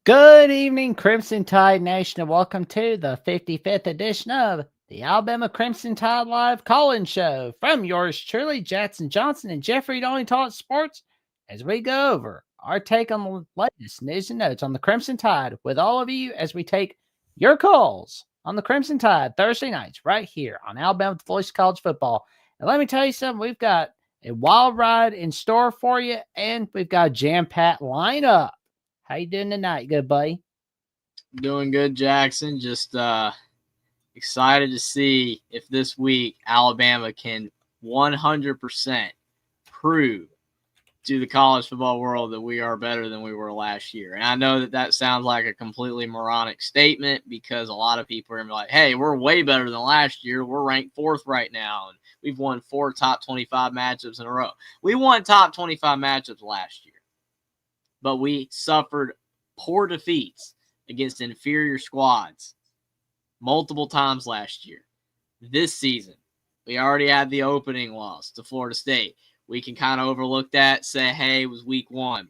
Good evening, Crimson Tide Nation, and welcome to the 55th edition of the Alabama Crimson Tide Live Call-In Show from yours truly, Jackson Johnson and Jeffrey Don't Talk Sports, as we go over our take on the latest news and notes on the Crimson Tide with all of you as we take your calls on the Crimson Tide Thursday nights right here on Alabama the Voice of College Football. And let me tell you something, we've got a wild ride in store for you, and we've got a jam-packed lineup. How you doing tonight, good buddy? Doing good, Jackson. Just excited to see if this week Alabama can 100% prove to the college football world that we are better than we were last year. And I know that sounds like a completely moronic statement because a lot of people are going to be like, hey, we're way better than last year. We're ranked 4th right now, and we've won 4 top 25 matchups in a row. We won top 25 matchups last year, but we suffered poor defeats against inferior squads multiple times last year. This season, we already had the opening loss to Florida State. We can kind of overlook that, say, hey, it was week 1.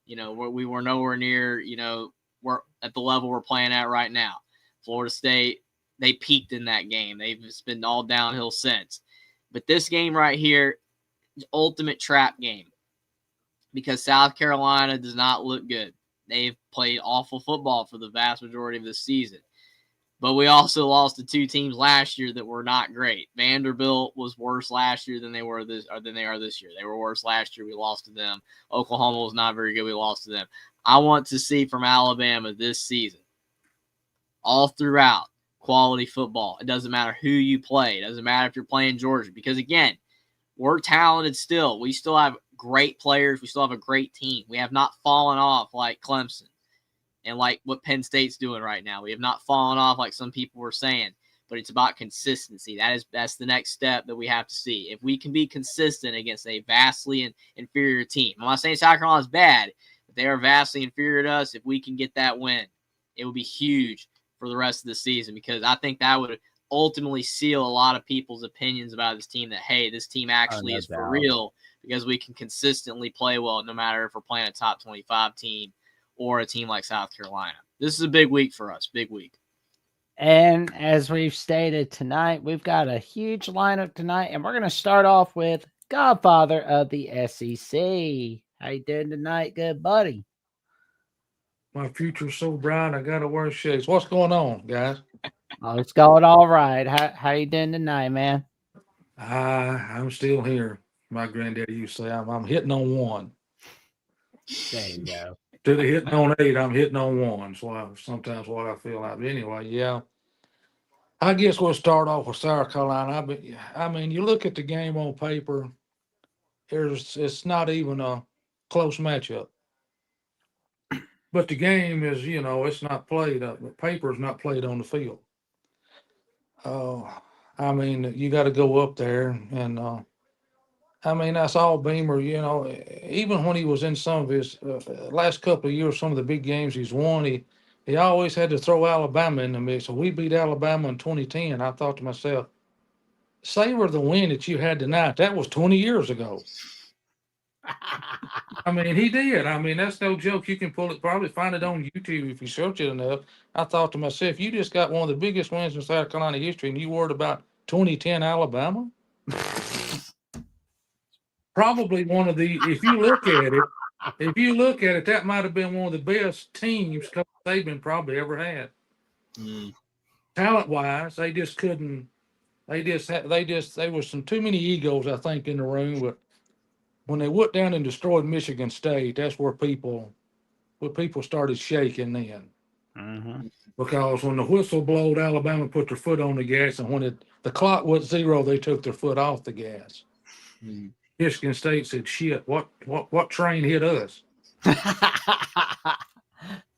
We were nowhere near, we're at the level we're playing at right now. Florida State, they peaked in that game. It's been all downhill since. But this game right here is ultimate trap game because South Carolina does not look good. They've played awful football for the vast majority of the season. But we also lost to 2 teams last year that were not great. Vanderbilt was worse last year than they are this year. They were worse last year. We lost to them. Oklahoma was not very good. We lost to them. I want to see from Alabama this season, all throughout, quality football. It doesn't matter who you play. It doesn't matter if you're playing Georgia. Because, again, we're talented still. We still have great players. We still have a great team. We have not fallen off like Clemson and like what Penn State's doing right now. We have not fallen off like some people were saying, but it's about consistency. That's the next step that we have to see. If we can be consistent against a vastly inferior team, I'm not saying South Carolina's bad, but they are vastly inferior to us. If we can get that win, it will be huge for the rest of the season because I think that would ultimately seal a lot of people's opinions about this team that, hey, this team actually is for real because we can consistently play well no matter if we're playing a top 25 team or a team like South Carolina. This is a big week for us, big week. And as we've stated tonight, we've got a huge lineup tonight, and we're going to start off with Godfather of the SEC. How you doing tonight, good buddy? My future's so bright, I gotta wear shades. What's going on, guys? Oh, it's going all right. How you doing tonight, man? I'm still here. My granddaddy used to say, I'm hitting on 1. There you go. Instead of hitting on 8, I'm hitting on 1. So sometimes what I feel like. But anyway, yeah. I guess we'll start off with South Carolina. I mean, you look at the game on paper, it's not even a close matchup. But the game is, it's not played. The paper is not played on the field. I mean, you got to go up there and I mean, that's all Beamer, even when he was in some of his last couple of years, some of the big games he's won, he always had to throw Alabama in the mix. So we beat Alabama in 2010. I thought to myself, savor the win that you had tonight. That was 20 years ago. I mean, he did. I mean, that's no joke. You can pull it, probably find it on YouTube if you search it enough. I thought to myself, you just got one of the biggest wins in South Carolina history, and you worried about 2010 Alabama? Probably one of the, if you look at it, that might have been one of the best teams Coach Saban probably ever had. Talent wise, they just couldn't. There was some too many egos, I think, in the room. But when they went down and destroyed Michigan State, that's where people started shaking then. Mm-hmm. Because when the whistle blowed, Alabama put their foot on the gas, and when the clock was 0, they took their foot off the gas. Michigan State said, "Shit, what train hit us?" And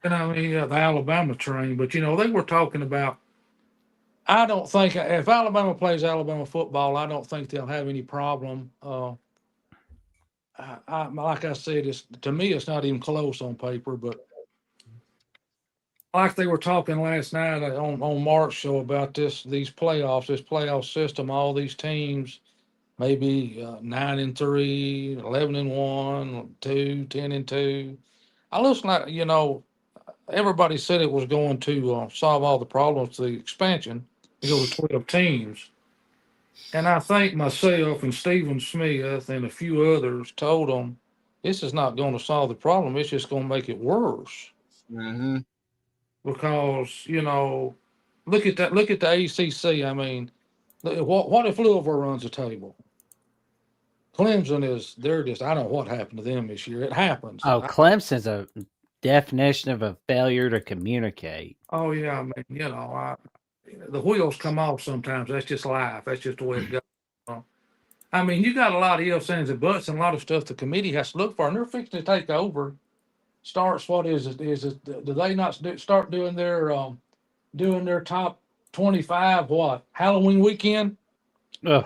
I mean, the Alabama train. But they were talking about. I don't think if Alabama plays Alabama football, I don't think they'll have any problem. Like I said, to me, it's not even close on paper. But like they were talking last night on Mark's show about these playoffs, this playoff system, all these teams. Maybe 9-3, 11-1, 10-2. I listen like everybody said it was going to solve all the problems, the expansion, to go to 12 teams. And I think myself and Stephen Smith and a few others told them this is not going to solve the problem. It's just going to make it worse. Mm-hmm. Because, look at that. Look at the ACC. I mean, what if Louisville runs the table? Clemson they're just, I don't know what happened to them this year. It happens. Oh, Clemson's a definition of a failure to communicate. Oh, yeah. I mean, the wheels come off sometimes. That's just life. That's just the way it goes. I mean, you got a lot of ifs, ands, and buts, and a lot of stuff the committee has to look for, and they're fixing to take over. Starts, what is it? Do they not start doing their top 25? What, Halloween weekend? Ugh.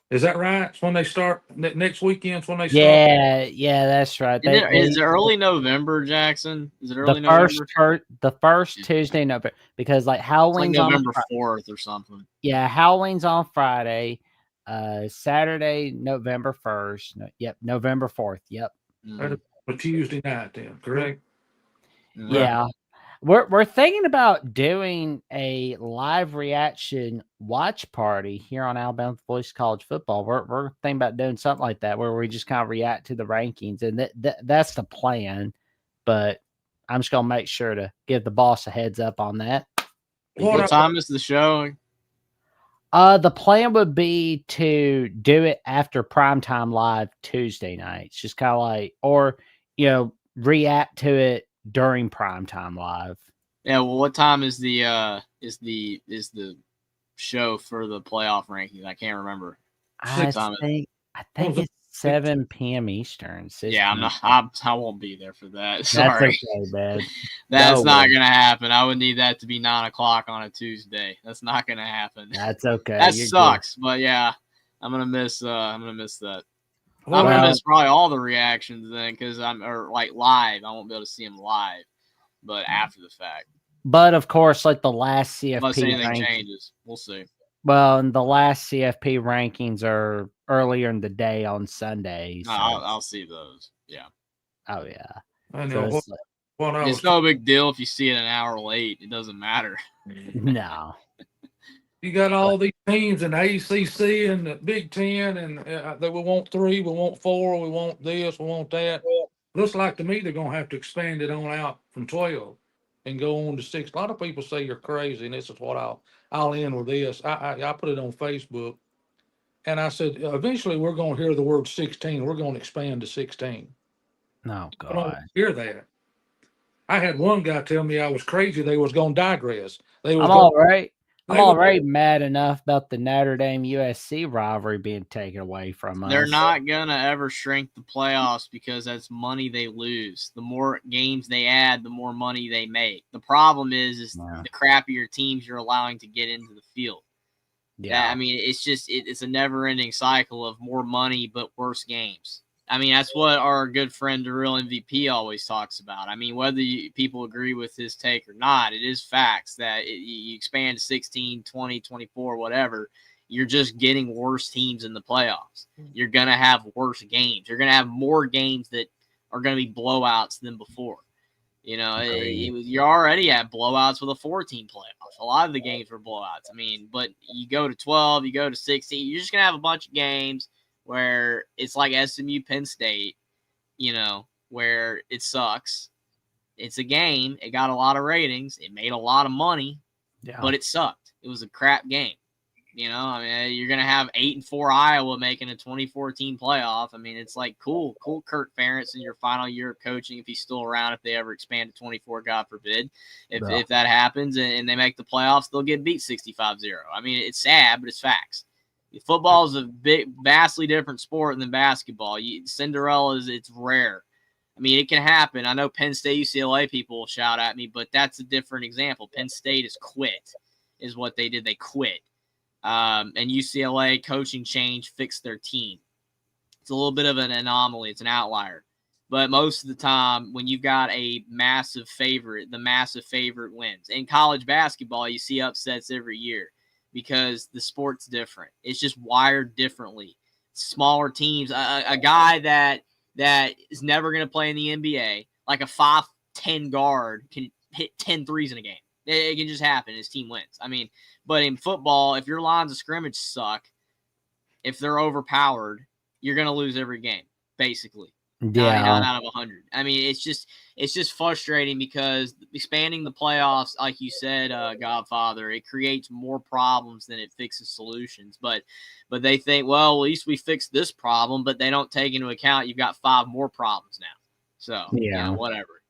Is that right? It's when they start next weekend's when they start. Yeah, that's right. Is it early November, Jackson? Is it early November? The first Tuesday in November, because like Halloween's like November 4th or something. Yeah, Halloween's on Friday. Saturday, November 1st. Yep, November 4th. Yep. A Tuesday night then, correct? Yeah. Right. We're thinking about doing a live reaction watch party here on Alabama Voice College Football. We're thinking about doing something like that where we just kind of react to the rankings, and that's the plan. But I'm just gonna make sure to give the boss a heads up on that. What time is the show? The plan would be to do it after primetime live Tuesday nights, just kind of like, or react to it during primetime live. Yeah, well, what time is the show for the playoff rankings? I can't remember. I think it's 7 p.m. Eastern. Yeah, I won't be there for that. Sorry, that's okay, man. That's not gonna happen. I would need that to be 9 o'clock on a Tuesday. That's not gonna happen. That's okay. That sucks, but yeah, I'm gonna miss that. I'm gonna miss probably all the reactions then, because like live. I won't be able to see them live, but after the fact. But of course, like the last CFP, unless anything changes, we'll see. Well, and the last CFP rankings are earlier in the day on Sundays. So. I'll see those. Yeah. Oh yeah. I know. It's no big deal if you see it an hour late. It doesn't matter. No. You got all these teams in the ACC and the Big Ten, and we want 3, we want 4, we want this, we want that. Looks like to me they're going to have to expand it on out from 12 and go on to 6. A lot of people say you're crazy, and this is what I'll end with this. I put it on Facebook, and I said, eventually we're going to hear the word 16. We're going to expand to 16. No, God. I don't hear that. I had one guy tell me I was crazy. They was going to digress. I'm already mad enough about the Notre Dame USC rivalry being taken away from us. They're not going to ever shrink the playoffs because that's money they lose. The more games they add, the more money they make. The problem is the crappier teams you're allowing to get into the field. Yeah. I mean, it's a never-ending cycle of more money but worse games. I mean, that's what our good friend, the real MVP, always talks about. I mean, whether people agree with his take or not, it is facts that you expand to 16, 20, 24, whatever, you're just getting worse teams in the playoffs. You're going to have worse games. You're going to have more games that are going to be blowouts than before. You're already at blowouts with a 4-team playoff. A lot of the games were blowouts. I mean, but you go to 12, you go to 16, you're just going to have a bunch of games where it's like SMU Penn State, where it sucks. It's a game. It got a lot of ratings. It made a lot of money, but it sucked. It was a crap game. I mean, you're going to have 8-4 Iowa making a 24-team playoff. I mean, it's like, cool Kirk Ferentz in your final year of coaching, if he's still around, if they ever expand to 24, God forbid. If that happens and they make the playoffs, they'll get beat 65-0. I mean, it's sad, but it's facts. Football is a vastly different sport than basketball. Cinderella it's rare. I mean, it can happen. I know Penn State, UCLA people will shout at me, but that's a different example. Penn State is what they did. They quit. And UCLA coaching change fixed their team. It's a little bit of an anomaly. It's an outlier. But most of the time, when you've got a massive favorite, the massive favorite wins. In college basketball, you see upsets every year, because the sport's different. It's just wired differently. Smaller teams, a guy that is never going to play in the NBA, like a 5'10" guard, can hit 10 threes in a game. It can just happen. His team wins. I mean, but in football, if your lines of scrimmage suck, if they're overpowered, you're going to lose every game, basically. Yeah. 99 out of 100. I mean, it's just frustrating because expanding the playoffs, like you said, Godfather, it creates more problems than it fixes solutions. But they think, well, at least we fixed this problem, but they don't take into account you've got 5 more problems now. So, Yeah. whatever.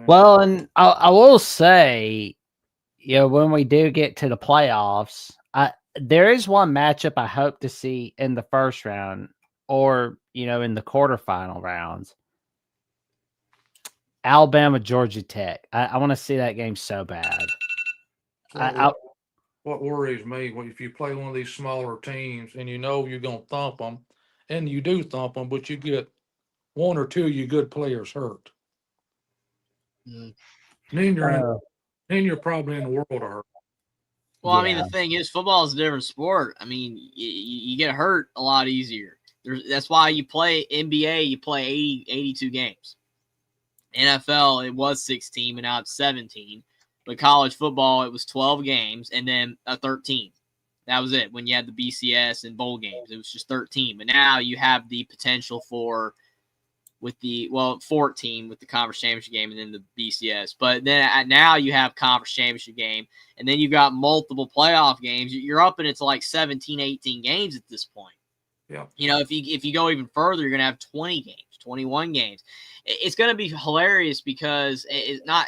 Well, and I will say, when we do get to the playoffs, there is one matchup I hope to see in the first round or, in the quarterfinal rounds. Alabama, Georgia Tech. I want to see that game so bad. What worries me, if you play one of these smaller teams and you're going to thump them, and you do thump them, but you get 1 or 2 of your good players hurt. Then you're probably in the world of hurt. Well, I mean, the thing is, football is a different sport. I mean, you get hurt a lot easier. That's why you play NBA, you play 82 games. NFL, it was 16, but now it's 17. But college football, it was 12 games and then a 13. That was it. When you had the BCS and bowl games, it was just 13. But now you have the potential for 14 with the conference championship game and then the BCS. But then now you have conference championship game, and then you've got multiple playoff games. You're up into like 17, 18 games at this point. Yeah. If you go even further, you're going to have 20 games, 21 games. It's going to be hilarious because it's not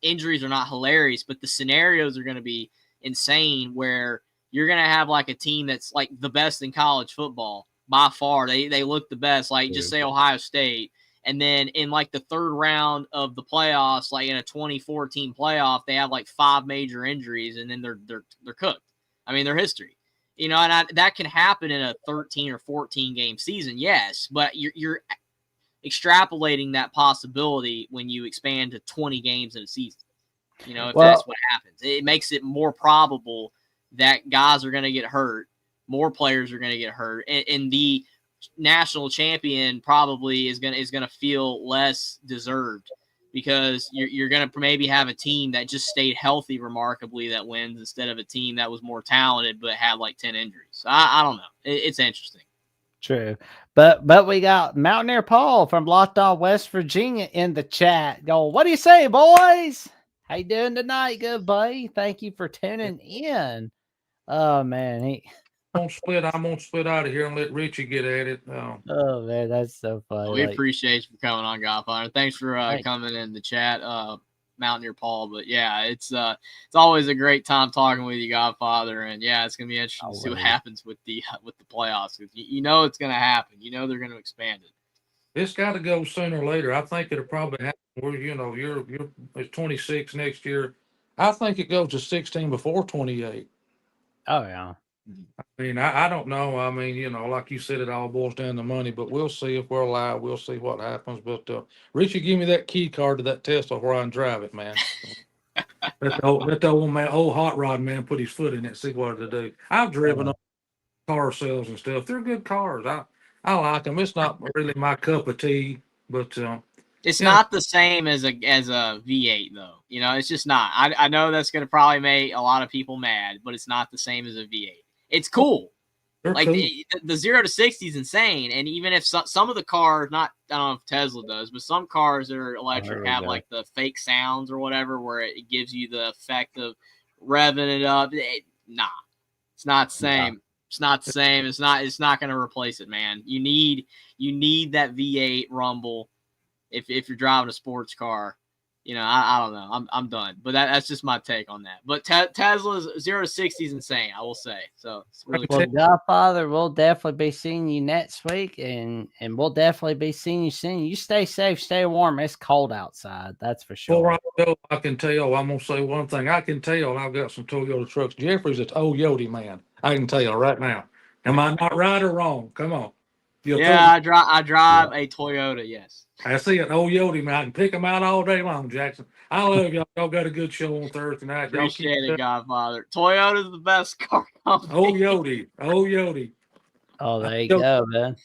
injuries are not hilarious, but the scenarios are going to be insane where you're going to have like a team that's like the best in college football by far. They look the best, like just say Ohio State. And then in like the third round of the playoffs, like in a 2014 playoff, they have like 5 major injuries and then they're cooked. I mean, they're history. And that can happen in a 13 or 14 game season, yes, but you're extrapolating that possibility when you expand to 20 games in a season. If that's what happens, it makes it more probable that guys are going to get hurt, more players are going to get hurt, and the national champion probably is going to feel less deserved because you're going to maybe have a team that just stayed healthy remarkably that wins instead of a team that was more talented but had like 10 injuries. So I don't know. It's interesting. True. But we got Mountaineer Paul from Locked On West Virginia in the chat. What do you say, boys? How you doing tonight, good buddy? Thank you for tuning in. Oh, man. I'm gonna split out of here and let Richie get at it. Oh man, that's so funny. We appreciate you for coming on, Godfather. Thanks for coming in the chat, Mountaineer Paul. But yeah, it's always a great time talking with you, Godfather. And yeah, it's gonna be interesting to see what happens with the playoffs. It's gonna happen. They're gonna expand it. It's got to go sooner or later. I think it'll probably happen. Where you're it's 26 next year. I think it goes to 16 before 28. Oh yeah. I mean, I don't know. I mean, like you said, it all boils down to money, but we'll see if we're alive. We'll see what happens. But Richie, give me that key card to that Tesla where I can drive it, man. let the old hot rod man put his foot in it, see what to do. I've driven up car sales and stuff. They're good cars. I like them. It's not really my cup of tea, but it's not the same as a V8 though. It's just not. I know that's going to probably make a lot of people mad, but it's not the same as a V8. It's cool. Like cool. The 0 to 60 is insane. And even if some of the cars, I don't know if Tesla does, but some cars that are electric have like the fake sounds or whatever, where it gives you the effect of revving it up. It's not the same. Yeah. It's not the same. It's not going to replace it, man. You need that V8 rumble if you're driving a sports car. I don't know. I'm done. But that's just my take on that. But Tesla's 0 to 60 is insane, I will say. So it's really cool. Godfather, we'll definitely be seeing you next week, and we'll definitely be seeing you soon. You stay safe, stay warm. It's cold outside, that's for sure. Well, I can tell. I'm gonna say one thing. I can tell. I've got some Toyota trucks. Jeffrey's an old Yodi man. I can tell right now. Am I not right or wrong? Come on. I drive a Toyota. Yes. I see an old Yodi man. I can pick them out all day long, Jackson. I love y'all. Y'all got a good show on Thursday night. Appreciate it, Godfather. Toyota's the best car company. Old Yodi. Oh, there you go, man.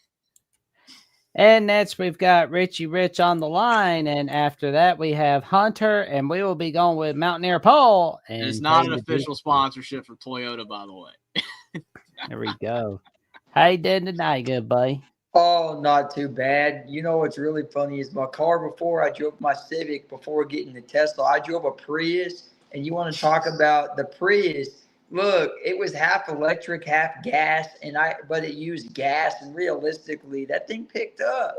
And next, we've got Richie Rich on the line. And after that, we have Hunter, and we will be going with Mountaineer Paul. And it's And not an the official sponsorship for Toyota, by the way. There we go. How you doing tonight, good buddy? Oh, not too bad. You know what's really funny is my car before I drove my Civic before getting the Tesla, I drove a Prius. And you want to talk about the Prius? Look, it was half electric, half gas, but it used gas. And realistically, that thing picked up.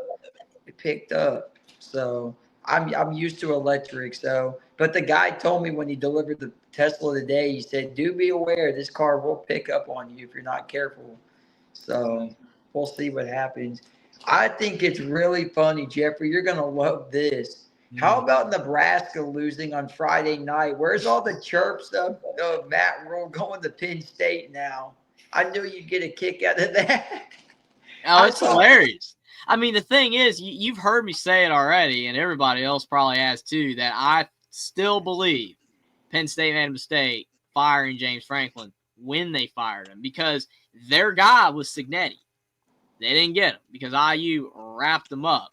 It picked up. So I'm used to electric. So, but the guy told me when he delivered the Tesla today, he said, "Do be aware, this car will pick up on you if you're not careful." So we'll see what happens. I think it's really funny, Jeffrey. You're going to love this. How about Nebraska losing on Friday night? Where's all the chirps of Matt Rule going to Penn State now? I knew you'd get a kick out of that. Oh, it's hilarious. I mean, the thing is, you've heard me say it already, and everybody else probably has too, that I still believe Penn State made a mistake firing James Franklin when they fired him because their guy was Cignetti. They didn't get him because IU wrapped him up.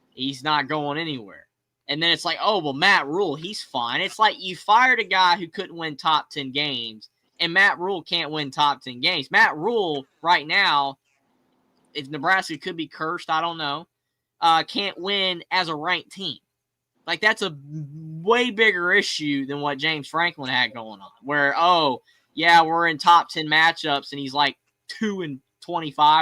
He's not going anywhere. And then it's like, oh, well, Matt Rule, he's fine. It's like you fired a guy who couldn't win top 10 games, and Matt Rule can't win top 10 games. Matt Rule right now, if Nebraska could be cursed, I don't know, can't win as a ranked team. Like, that's a way bigger issue than what James Franklin had going on, where, oh, yeah, we're in top 10 matchups, and he's like 2-25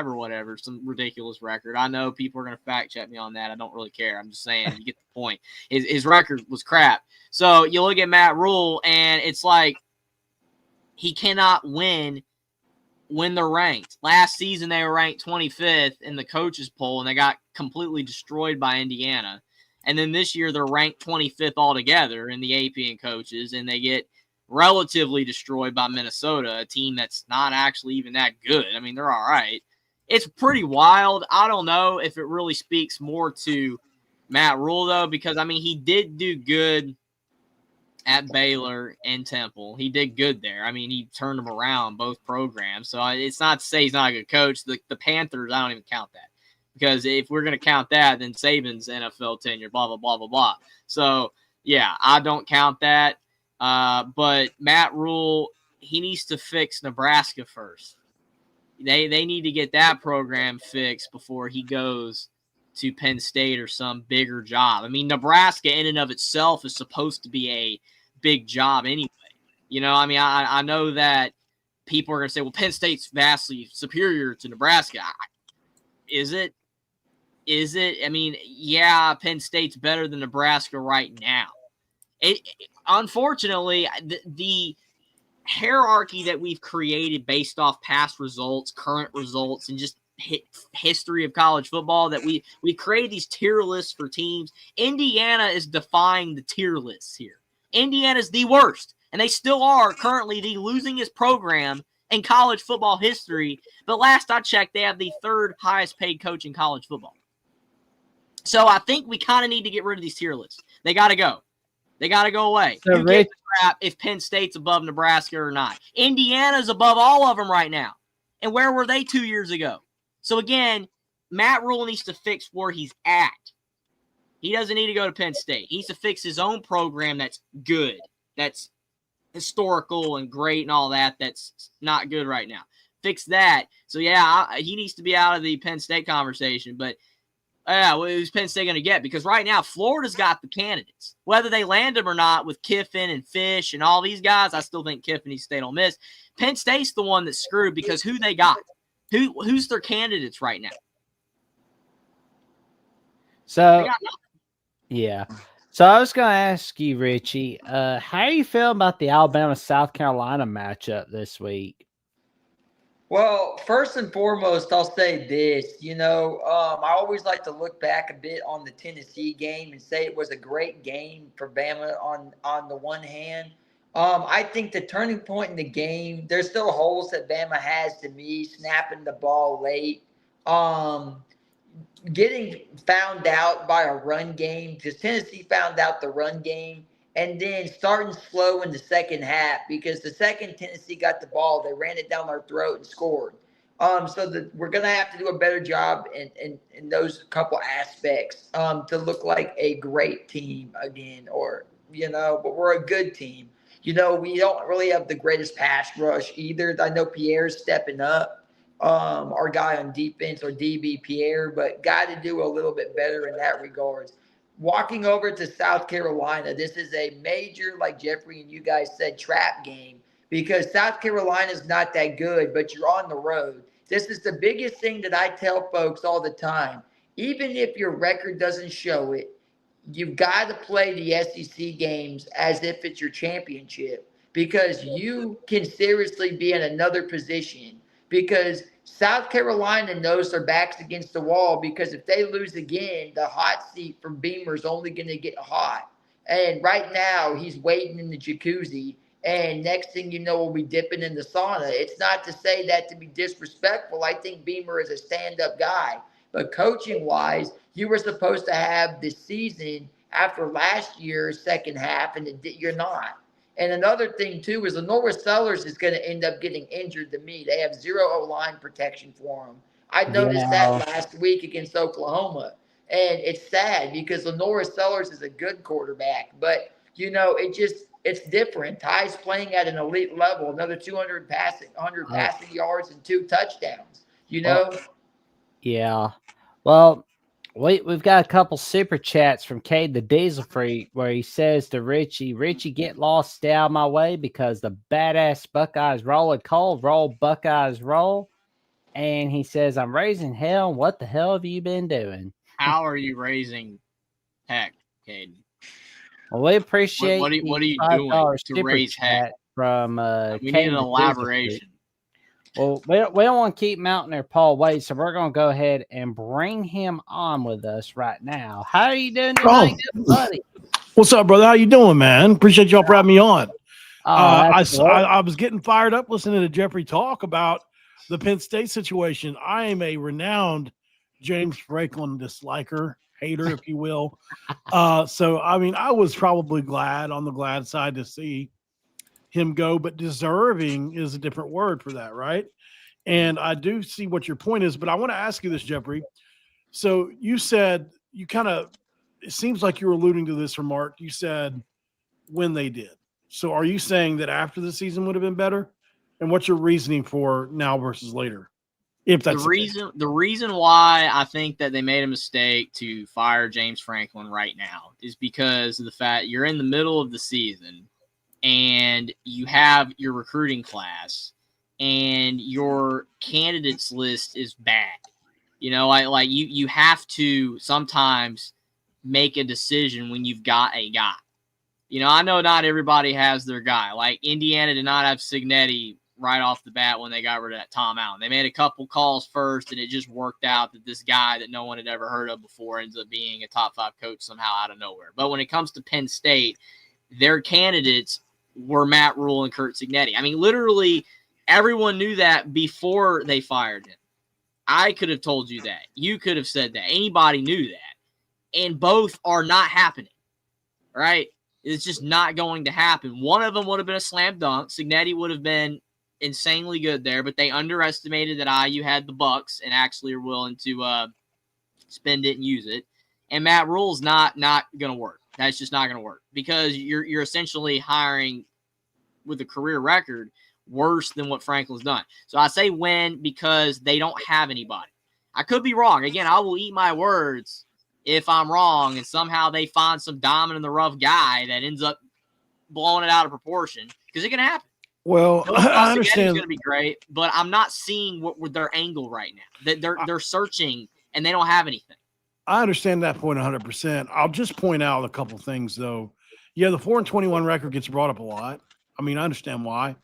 or whatever, some ridiculous record. I know people are going to fact check me on that. I don't really care. I'm just saying, you get the point. His record was crap. So you look at Matt Rule, and it's like he cannot win when they're ranked. Last season, they were ranked 25th in the coaches poll, and they got completely destroyed by Indiana. And then this year, they're ranked 25th altogether in the AP and coaches, and they get relatively destroyed by Minnesota, a team that's not actually even that good. I mean, they're all right. It's pretty wild. I don't know if it really speaks more to Matt Rule, though, because, I mean, he did do good at Baylor and Temple. He did good there. I mean, he turned them around, both programs. So it's not to say he's not a good coach. The Panthers, I don't even count that. Because if we're going to count that, then Saban's NFL tenure, blah, blah, blah, blah, blah. So, yeah, I don't count that. But Matt Rule, he needs to fix Nebraska first. They need to get that program fixed before he goes to Penn State or some bigger job. I mean, Nebraska in and of itself is supposed to be a big job anyway. You know, I mean, I know that people are going to say, well, Penn State's vastly superior to Nebraska. Is it? Is it? I mean, yeah, Penn State's better than Nebraska right now. Unfortunately, the hierarchy that we've created based off past results, current results, and just history of college football, that we create these tier lists for teams. Indiana is defying the tier lists here. Indiana's the worst, and they still are currently the losingest program in college football history. But last I checked, they have the third highest paid coach in college football. So I think we kind of need to get rid of these tier lists. They got to go. They got to go away. So Who gives a crap if Penn State's above Nebraska or not? Indiana's above all of them right now. And where were they 2 years ago? So again, Matt Rule needs to fix where he's at. He doesn't need to go to Penn State. He needs to fix his own program that's good, that's historical and great and all that, that's not good right now. Fix that. So, yeah, he needs to be out of the Penn State conversation. But, who's Penn State going to get? Because right now, Florida's got the candidates. Whether they land them or not with Kiffin and Fish and all these guys, I still think Kiffin needs to stay on Miss. Penn State's the one that's screwed because who they got? Who's their candidates right now? So, yeah. So I was going to ask you, Richie, how are you feeling about the Alabama-South Carolina matchup this week? Well, first and foremost, I'll say this. You know, I always like to look back a bit on the Tennessee game and say it was a great game for Bama on the one hand. I think the turning point in the game, there's still holes that Bama has to me, snapping the ball late, getting found out by a run game because Tennessee found out the run game, and then starting slow in the second half because the second Tennessee got the ball, they ran it down our throat and scored. So that we're gonna have to do a better job in those couple aspects to look like a great team again, or but we're a good team. We don't really have the greatest pass rush either. I know Pierre's stepping up, our guy on defense or DB Pierre, but got to do a little bit better in that regards. Walking over to South Carolina, this is a major, like Jeffrey and you guys said, trap game because South Carolina is not that good, but you're on the road. This is the biggest thing that I tell folks all the time. Even if your record doesn't show it, you've got to play the SEC games as if it's your championship because you can seriously be in another position because South Carolina knows their back's against the wall because if they lose again, the hot seat from Beamer is only going to get hot. And right now, he's waiting in the jacuzzi. And next thing you know, we'll be dipping in the sauna. It's not to say that to be disrespectful. I think Beamer is a stand-up guy. But coaching-wise, you were supposed to have this season after last year's second half, and you're not. And another thing, too, is Lenora Sellers is going to end up getting injured to me. They have zero O-line protection for him. I noticed that last week against Oklahoma. And it's sad because Lenora Sellers is a good quarterback. But, it's different. Ty's playing at an elite level, another 200 passing yards and 2 touchdowns, Yeah. Well, we've got a couple super chats from Cade the Diesel Freak where he says to Richie, get lost, stay out of my way because the badass Buckeyes roll it cold, roll Buckeyes roll. And he says, I'm raising hell. What the hell have you been doing? How are you raising heck, Caden? Well, we appreciate what are you doing to raise heck from we need an elaboration. Well, we don't want to keep Mountain or Paul wait, so we're going to go ahead and bring him on with us right now. How are you doing tonight, buddy? What's up, brother? How you doing, man? Appreciate y'all for having me on. I was getting fired up listening to Jeffrey talk about the Penn State situation. I am a renowned James Franklin disliker, hater, if you will. So, I mean, I was probably on the glad side to see him go, but deserving is a different word for that, right? And I do see what your point is, but I want to ask you this, Jeffrey. So you said it seems like you were alluding to this remark. You said when they did. So are you saying that after the season would have been better? And what's your reasoning for now versus later? If that's the reason why I think that they made a mistake to fire James Franklin right now is because of the fact you're in the middle of the season and you have your recruiting class and your candidates list is bad. You have to sometimes make a decision when you've got a guy. I know not everybody has their guy. Like Indiana did not have Cignetti right off the bat when they got rid of that Tom Allen. They made a couple calls first, and it just worked out that this guy that no one had ever heard of before ends up being a top 5 coach somehow out of nowhere. But when it comes to Penn State, their candidates were Matt Rule and Kurt Cignetti. I mean, literally everyone knew that before they fired him. I could have told you that. You could have said that. Anybody knew that. And both are not happening, right? It's just not going to happen. One of them would have been a slam dunk. Cignetti would have been insanely good there, but they underestimated that IU had the bucks and actually are willing to spend it and use it. And Matt Rule's not going to work. That's just not going to work because you're essentially hiring with a career record worse than what Franklin's done. So I say win because they don't have anybody. I could be wrong. Again, I will eat my words if I'm wrong and somehow they find some diamond in the rough guy that ends up blowing it out of proportion because it can happen. Well, I understand it's going to be great, but I'm not seeing what their angle right now. That they're searching and they don't have anything. I understand that point 100%. I'll just point out a couple things though. Yeah, the 4-21 record gets brought up a lot. I mean, I understand why.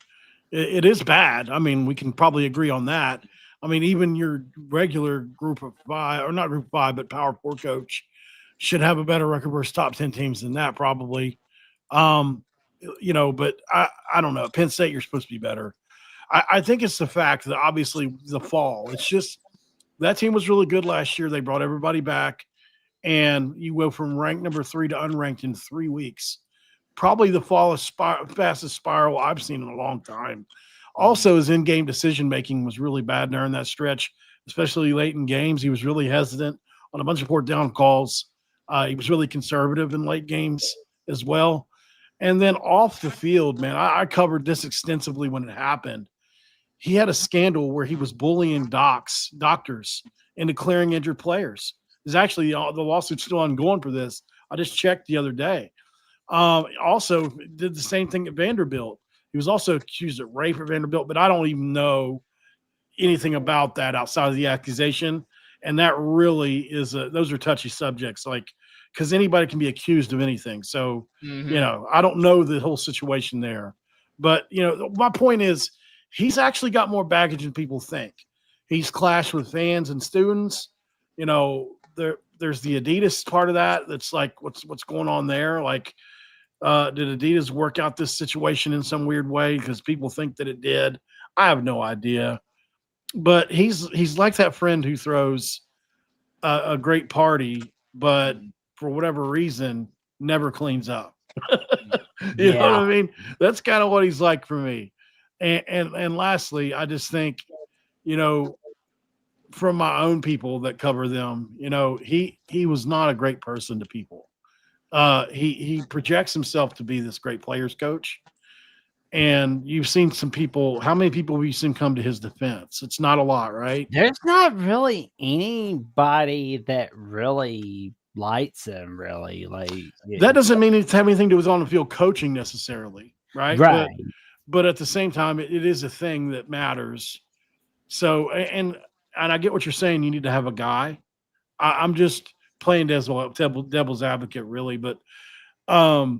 It is bad. I mean, we can probably agree on that. I mean, even your regular group of 5, or not group of 5, but Power 4 coach should have a better record versus top 10 teams than that probably. But I don't know. Penn State, you're supposed to be better. I think it's the fact that obviously the fall. It's just that team was really good last year. They brought everybody back, and you go from ranked number 3 to unranked in 3 weeks. Probably the fastest spiral I've seen in a long time. Also, his in-game decision-making was really bad during that stretch, especially late in games. He was really hesitant on a bunch of fourth down calls. He was really conservative in late games as well. And then off the field, man, I covered this extensively when it happened. He had a scandal where he was bullying doctors into clearing injured players. There's actually the lawsuit's still ongoing for this. I just checked the other day. Also did the same thing at Vanderbilt. He was also accused of rape at Vanderbilt, but I don't even know anything about that outside of the accusation. And that really is those are touchy subjects, like, because anybody can be accused of anything. So, I don't know the whole situation there. But, my point is he's actually got more baggage than people think. He's clashed with fans and students. There's the Adidas part of that. That's like, what's going on there? Like, did Adidas work out this situation in some weird way? Because people think that it did. I have no idea. But he's like that friend who throws a great party, but for whatever reason, never cleans up. You know what I mean? That's kind of what he's like for me. And lastly, I just think, from my own people that cover them, he was not a great person to people. He projects himself to be this great players coach. And you've seen some people. How many people have you seen come to his defense? It's not a lot, right? There's not really anybody that really lights him, really. Like, that doesn't mean it's have anything to do with on the field coaching necessarily, right? Right. But at the same time, it is a thing that matters. So, and I get what you're saying. You need to have a guy. I'm just playing devil's advocate, really. But I've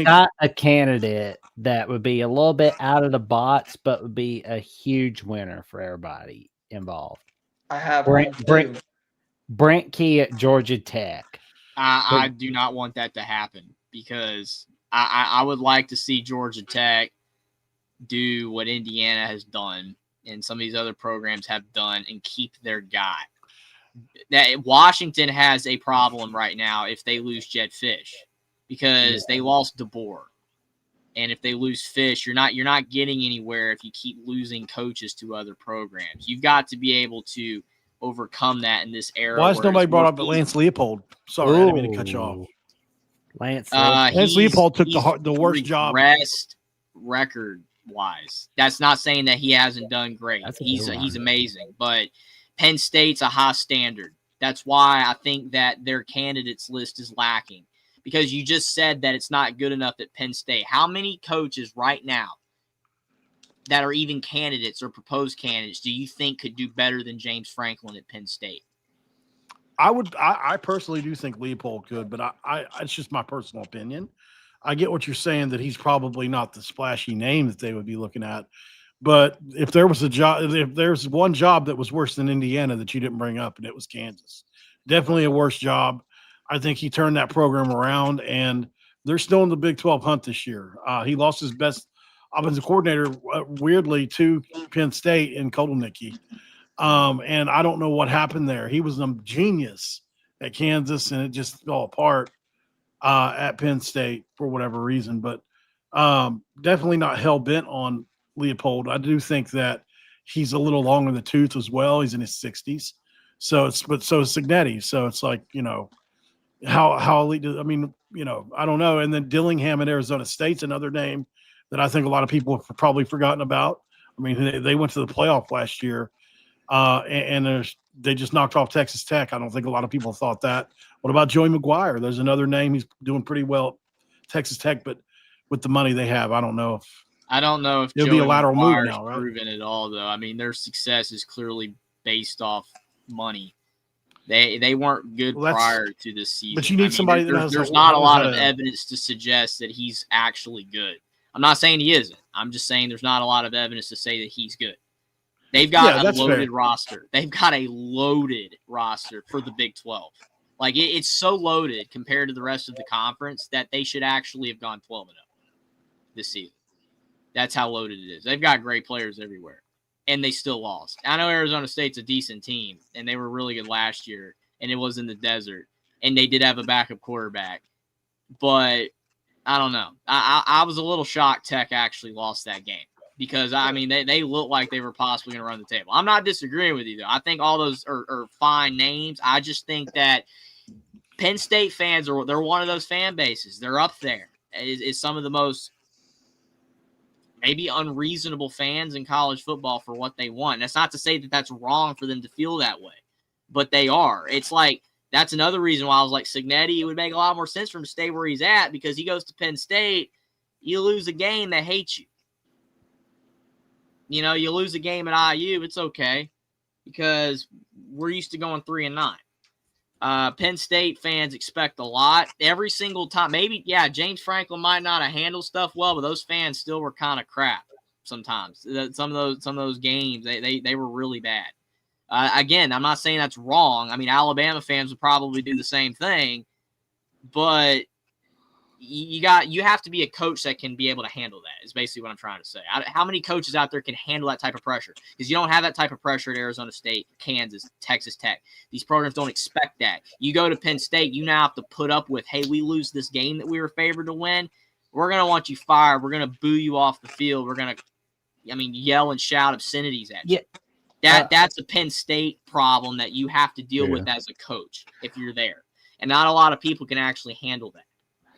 got a candidate that would be a little bit out of the box, but would be a huge winner for everybody involved. I have Brent Key at Georgia Tech. I do not want that to happen because I would like to see Georgia Tech do what Indiana has done and some of these other programs have done and keep their guy. That Washington has a problem right now if they lose Jed Fish because they lost DeBoer. And if they lose Fish, you're not getting anywhere if you keep losing coaches to other programs. You've got to be able to overcome that in this era. Why has nobody brought up Lance Leopold? Sorry, I didn't mean to cut you off. Lance Leopold took the worst job. Record-wise. That's not saying that he hasn't done great. He's amazing. But Penn State's a high standard. That's why I think that their candidates list is lacking. Because you just said that it's not good enough at Penn State. How many coaches right now that are even candidates or proposed candidates do you think could do better than James Franklin at Penn State? I personally do think Leopold could, but I it's just my personal opinion. I get what you're saying that he's probably not the splashy name that they would be looking at. But if there was if there's one job that was worse than Indiana that you didn't bring up, and it was Kansas, definitely a worse job. I think he turned that program around, and they're still in the Big 12 hunt this year. He lost his best offensive coordinator, weirdly, to Penn State in Kotelnicki. And I don't know what happened there. He was a genius at Kansas, and it just fell apart at Penn State for whatever reason. But definitely not hell-bent on Leopold. I do think that he's a little long in the tooth as well. He's in his 60s. So is Signetti. So it's like, how elite I don't know. And then Dillingham at Arizona State's another name that I think a lot of people have probably forgotten about. I mean, they went to the playoff last year, and they just knocked off Texas Tech. I don't think a lot of people thought that. What about Joey McGuire? There's another name. He's doing pretty well at Texas Tech, but with the money they have, I don't know if it'll be a lateral move now, right? Proven at all, though. I mean, their success is clearly based off money. They weren't good prior to this season. But you need somebody that has. There's not a lot of evidence to suggest that he's actually good. I'm not saying he isn't. I'm just saying there's not a lot of evidence to say that he's good. They've got a loaded roster. They've got a loaded roster for the Big 12. Like, it's so loaded compared to the rest of the conference that they should actually have gone 12-0 this season. That's how loaded it is. They've got great players everywhere. And they still lost. I know Arizona State's a decent team, and they were really good last year, and it was in the desert, and they did have a backup quarterback. But I don't know. I was a little shocked Tech actually lost that game. because, I mean, they look like they were possibly going to run the table. I'm not disagreeing with you, though. I think all those are fine names. I just think that Penn State fans, they're one of those fan bases. They're up there. Is some of the most maybe unreasonable fans in college football for what they want. That's not to say that that's wrong for them to feel that way, but they are. It's like, that's another reason why I was like, Cignetti, it would make a lot more sense for him to stay where he's at, because he goes to Penn State, you lose a game, that hates you. You know, you lose a game at IU, it's okay, because we're used to going 3-9. Penn State fans expect a lot every single time. Maybe, yeah, James Franklin might not have handled stuff well, but those fans still were kind of crap sometimes. Some of those games, they were really bad. Again, I'm not saying that's wrong. I mean, Alabama fans would probably do the same thing, but you have to be a coach that can be able to handle that, is basically what I'm trying to say. How many coaches out there can handle that type of pressure? Because you don't have that type of pressure at Arizona State, Kansas, Texas Tech. These programs don't expect that. You go to Penn State, you now have to put up with, hey, we lose this game that we were favored to win. We're going to want you fired. We're going to boo you off the field. We're going to, yell and shout obscenities at you. Yeah. That's a Penn State problem that you have to deal with as a coach if you're there. And not a lot of people can actually handle that.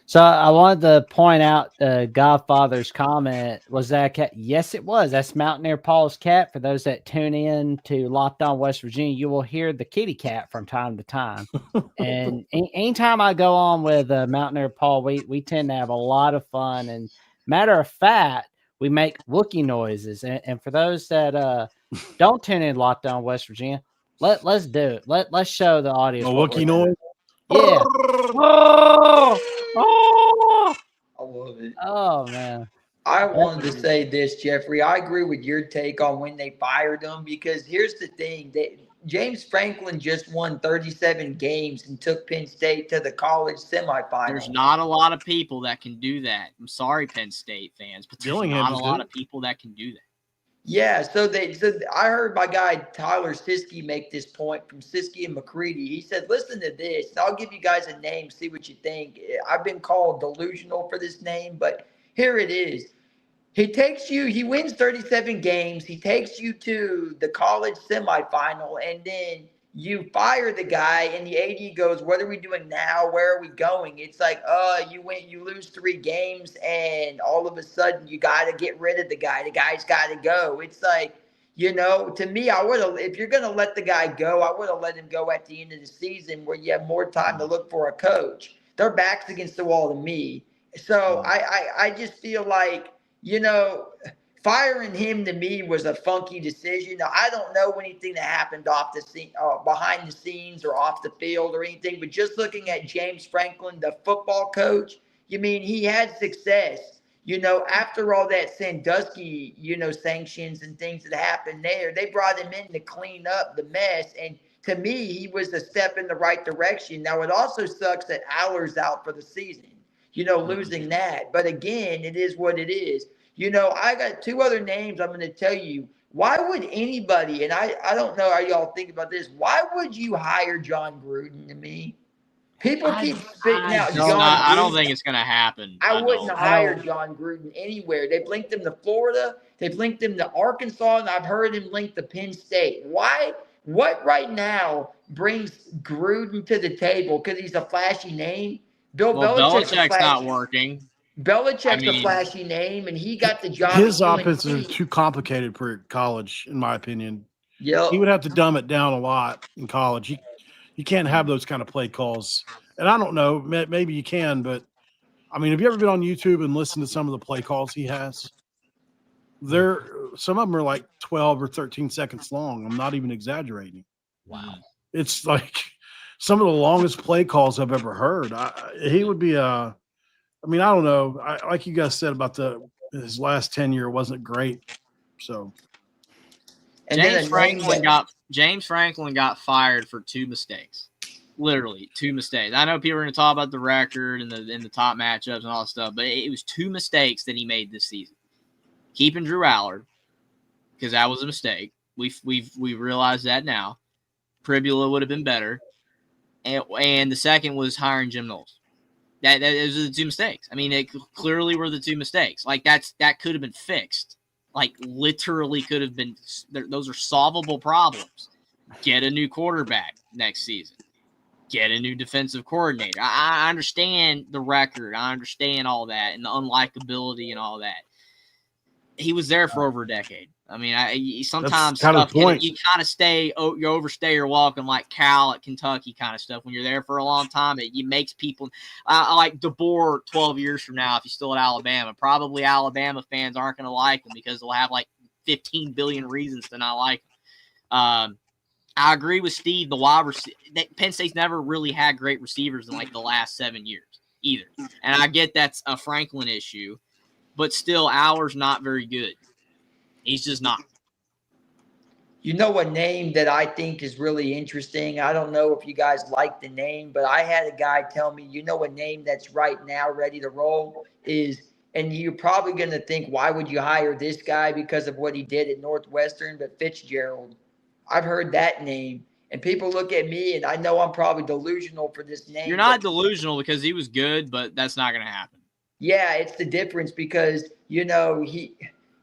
So I wanted to point out Godfather's comment. Was that a cat? Yes, it was. That's Mountaineer Paul's cat. For those that tune in to Locked On West Virginia, you will hear the kitty cat from time to time. And anytime I go on with Mountaineer Paul, we tend to have a lot of fun. And matter of fact, we make Wookiee noises. And for those that don't tune in Locked On West Virginia, let's do it. Let's show the audience. A Wookiee noise? Yeah. I love it. Oh, man. I wanted to say this, Jeffrey. I agree with your take on when they fired him, because here's the thing. James Franklin just won 37 games and took Penn State to the college semifinal. There's not a lot of people that can do that. I'm sorry, Penn State fans, but there's not a lot of people that can do that. Yeah, so I heard my guy Tyler Siskey make this point from Siskey and McCready. He said, listen to this. I'll give you guys a name, see what you think. I've been called delusional for this name, but here it is. He wins 37 games. He takes you to the college semifinal, and then you fire the guy, and the AD goes, what are we doing now? Where are we going? It's like, you lose 3 games, and all of a sudden you got to get rid of the guy. The guy's got to go. It's like, to me, I would have, if you're going to let the guy go, I would have let him go at the end of the season where you have more time to look for a coach. Their back's against the wall to me. So I just feel like, firing him to me was a funky decision. Now, I don't know anything that happened off the scene, behind the scenes or off the field or anything, but just looking at James Franklin, the football coach, he had success. After all that Sandusky, sanctions and things that happened there, they brought him in to clean up the mess. And to me, he was a step in the right direction. Now, it also sucks that Aller's out for the season, losing that. But again, it is what it is. I got 2 other names I'm going to tell you. Why would anybody, and I don't know how y'all think about this, why would you hire John Gruden to me? People keep spitting out John Gruden. I don't think it's going to happen. I wouldn't hire John Gruden anywhere. They've linked him to Florida. They've linked him to Arkansas, and I've heard him linked to Penn State. Why? What right now brings Gruden to the table? Because he's a flashy name? Belichick's not working. Belichick's a flashy name, and he got the job. His offenses are too complicated for college, in my opinion. Yeah, he would have to dumb it down a lot in college. You can't have those kind of play calls. And I don't know, maybe you can, but have you ever been on YouTube and listened to some of the play calls he has? Some of them are like 12 or 13 seconds long. I'm not even exaggerating. Wow. It's like some of the longest play calls I've ever heard. He would be I don't know. Like you guys said about his last tenure wasn't great. So James Franklin got fired for 2 mistakes. Literally 2 mistakes. I know people are going to talk about the record and the top matchups and all that stuff, but it was 2 mistakes that he made this season. Keeping Drew Allard, because that was a mistake. We've realized that now. Pribula would have been better. And the second was hiring Jim Knowles. Those are the 2 mistakes. It clearly were the 2 mistakes. Like that could have been fixed like literally could have been. Those are solvable problems. Get a new quarterback next season. Get a new defensive coordinator. I understand the record. I understand all that and the unlikability and all that. He was there for over a decade. I mean, sometimes stuff you kind of you overstay your welcome, like Cal at Kentucky kind of stuff. When you're there for a long time, it makes people like DeBoer 12 years from now. If he's still at Alabama, probably Alabama fans aren't going to like him because they'll have like 15 billion reasons to not like him. I agree with Steve. Penn State's never really had great receivers in like the last 7 years either. And I get that's a Franklin issue, but still, Allar's not very good. He's just not. You know, a name that I think is really interesting. I don't know if you guys like the name, but I had a guy tell me, you know, a name that's right now ready to roll is, and you're probably going to think, why would you hire this guy because of what he did at Northwestern? But Fitzgerald. I've heard that name, and people look at me, and I know I'm probably delusional for this name. You're not delusional because he was good, but that's not going to happen. Yeah, it's the difference because, you know,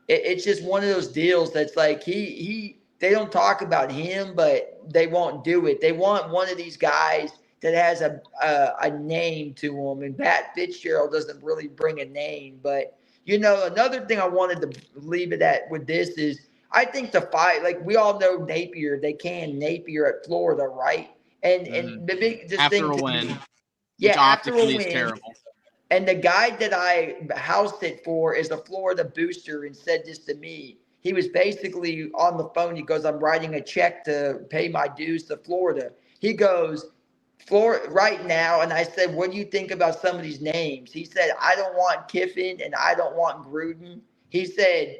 it's just one of those deals that's like they don't talk about him, but they won't do it. They want one of these guys that has a name to him, and Pat Fitzgerald doesn't really bring a name. But, you know, another thing I wanted to leave it at with this is, I think the fight, like we all know Napier, they can Napier at Florida, right? And the big after a win, after a win, is terrible. And the guy that I housed it for is a Florida booster and said this to me. He was basically on the phone. He goes, "I'm writing a check to pay my dues to Florida." He goes, "Florida right now," and I said, "What do you think about some of these names?" He said, "I don't want Kiffin and I don't want Gruden." He said,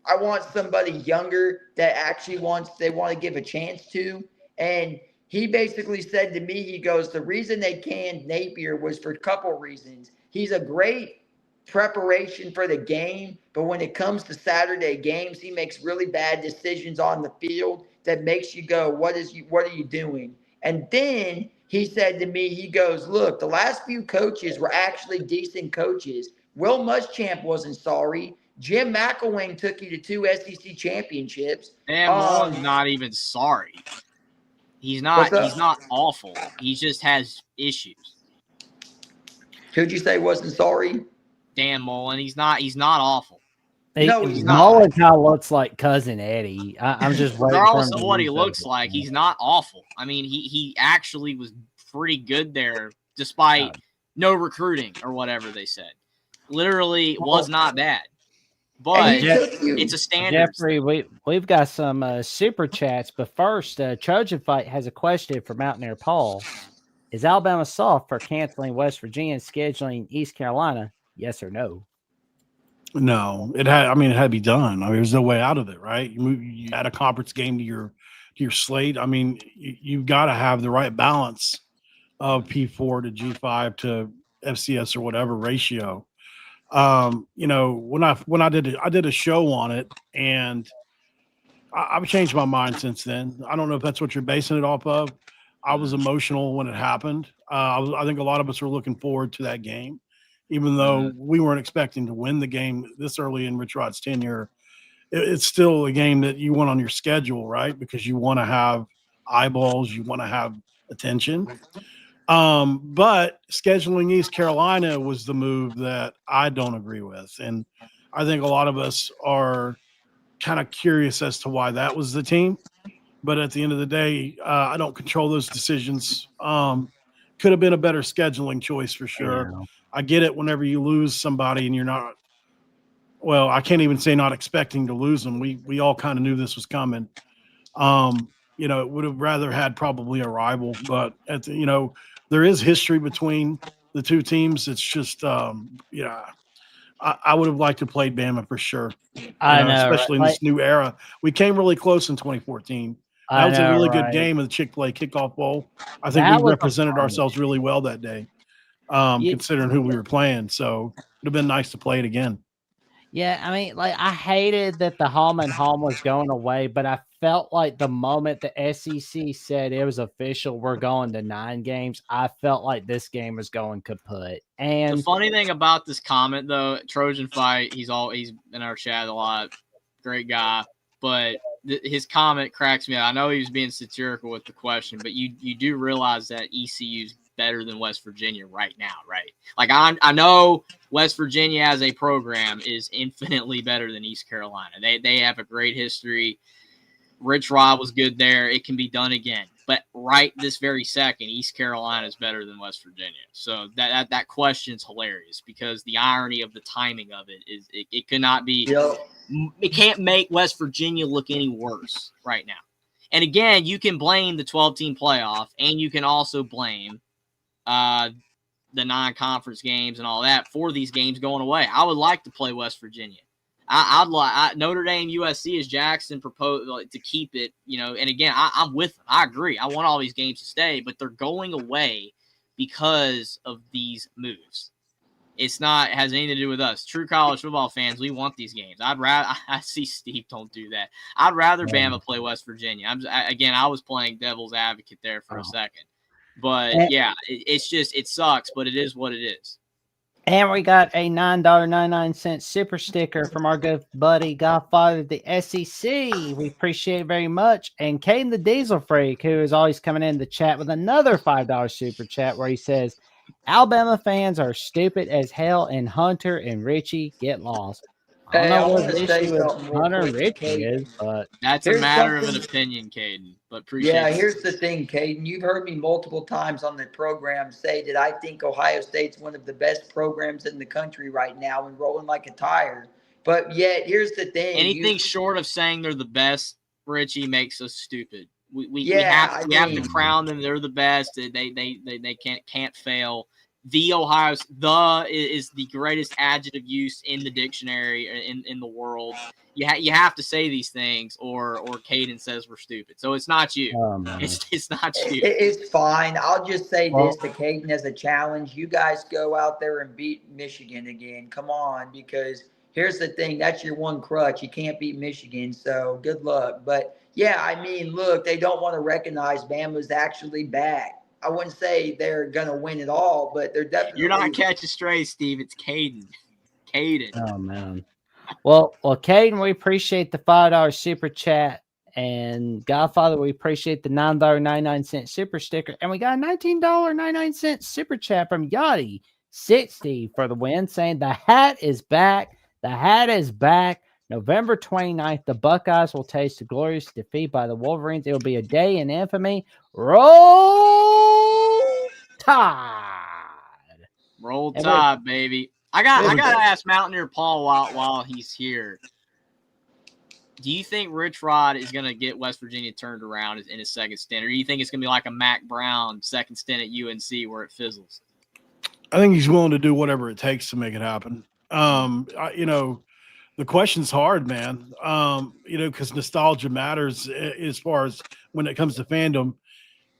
I want somebody younger that actually they want to give a chance to. And he basically said to me, he goes, the reason they canned Napier was for a couple reasons. He's a great preparation for the game, but when it comes to Saturday games, he makes really bad decisions on the field that makes you go, what are you doing? And then he said to me, he goes, look, the last few coaches were actually decent coaches. Will Muschamp wasn't sorry. Jim McElwain took you to 2 SEC championships. Dan Mullen's not even sorry. He's not awful. He just has issues. Who'd you say wasn't sorry? Dan Mullen. He's not awful. No, he's Mullen kind of looks like Cousin Eddie. I'm just waiting regardless of what he looks like, he's not awful. I mean, he actually was pretty good there despite no recruiting or whatever they said. Literally was not bad. But it's a standard. Jeffrey, we've got some super chats, but first, Trojan Fight has a question for Mountaineer Paul. Is Alabama soft for canceling West Virginia and scheduling East Carolina? Yes or no? No, it had to be done. I mean, there's no way out of it, right? You add a conference game to your slate. I mean, you've got to have the right balance of P4 to G5 to FCS or whatever ratio. You know, when I did a show on it, and I've changed my mind since then. I don't know if that's what you're basing it off of. I was emotional when it happened. I think a lot of us were looking forward to that game, even though we weren't expecting to win the game this early in Rich Rod's tenure. It's still a game that you want on your schedule, right? Because you want to have eyeballs, you want to have attention. But scheduling East Carolina was the move that I don't agree with. And I think a lot of us are kind of curious as to why that was the team. But at the end of the day, I don't control those decisions. Could have been a better scheduling choice for sure. Yeah. I get it whenever you lose somebody and you're not, well, I can't even say not expecting to lose them. We all kind of knew this was coming. You know, it would have rather had probably a rival, but there is history between the two teams. It's just, I would have liked to play Bama for sure. I know, especially in this new era. We came really close in 2014. That was a really good game of the Chick-fil-A Kickoff Bowl. I think we represented ourselves really well that day, considering who we were playing. So it would have been nice to play it again. Yeah, I mean, like, I hated that the home and home was going away, but I felt like the moment the SEC said it was official, we're going to 9 games, I felt like this game was going kaput. And the funny thing about this comment, though, Trojan Fight, he's in our chat a lot. great guy, but his comment cracks me up. I know he was being satirical with the question, but you do realize that ECU's better than West Virginia right now, right? Like I know West Virginia as a program is infinitely better than East Carolina. They have a great history. Rich Rod was good there. It can be done again. But right this very second, East Carolina is better than West Virginia. So that question's hilarious because the irony of the timing of it is it could not be. It can't make West Virginia look any worse right now. And again, you can blame the 12-team playoff, and you can also blame the non-conference games and all that for these games going away. I would like to play West Virginia. I'd like Notre Dame USC as Jackson proposed to keep it, and again, I'm with them. I agree. I want all these games to stay, but they're going away because of these moves. It has anything to do with us. True college football fans, we want these games. I see Steve don't do that. I'd rather Bama play West Virginia. I was playing devil's advocate there for a second. But yeah, it sucks, but it is what it is. And we got a $9.99 super sticker from our good buddy, Godfather of the SEC. We appreciate it very much. And Caden the Diesel Freak, who is always coming in the chat with another $5 super chat where he says, Alabama fans are stupid as hell, and Hunter and Richie get lost. I don't know what the issue with Hunter and Richie is, but that's a matter of an opinion, Caden. But here's the thing, Caden. You've heard me multiple times on the program say that I think Ohio State's one of the best programs in the country right now and rolling like a tire. But yet, here's the thing. Anything short of saying they're the best, Richie, makes us stupid. We have to crown them. They're the best. They can't fail. The is the greatest adjective used in the dictionary in the world. You have to say these things, or Caden says we're stupid. So it's not you. It's not you. It's fine. I'll just say this to Caden as a challenge. You guys go out there and beat Michigan again. Come on, because here's the thing. That's your one crutch. You can't beat Michigan, so good luck. But yeah, I mean, look, they don't want to recognize Bama's actually back. I wouldn't say they're going to win it all, but they're definitely. You're not catching straight, Steve. It's Caden. Oh, man. Well, Caden, we appreciate the $5 super chat. And Godfather, we appreciate the $9.99 super sticker. And we got a $19.99 super chat from Yachty60 for the win, saying the hat is back. The hat is back. November 29th, the Buckeyes will taste a glorious defeat by the Wolverines. It will be a day in infamy. Roll Tide. Roll Tide, baby. I gotta ask Mountaineer Paul while he's here. Do you think Rich Rod is gonna get West Virginia turned around in his second stint, or do you think it's gonna be like a Mac Brown second stint at UNC where it fizzles? I think he's willing to do whatever it takes to make it happen. The question's hard, man. Because nostalgia matters as far as when it comes to fandom.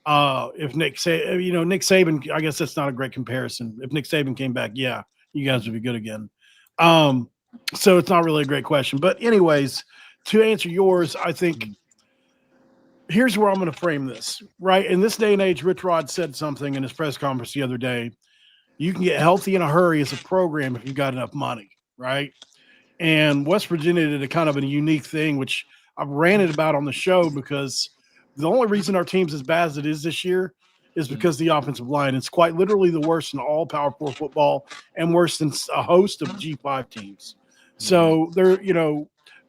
If Nick Saban, I guess that's not a great comparison. If Nick Saban came back, yeah, you guys would be good again. So it's not really a great question. But anyways, to answer yours, I think here's where I'm going to frame this. Right in this day and age, Rich Rod said something in his press conference the other day. You can get healthy in a hurry as a program if you've got enough money, right? And West Virginia did a kind of a unique thing, which I've ranted about on the show because the only reason our team's as bad as it is this year is because the offensive line is quite literally the worst in all Power 4 football and worse than a host of G5 teams. So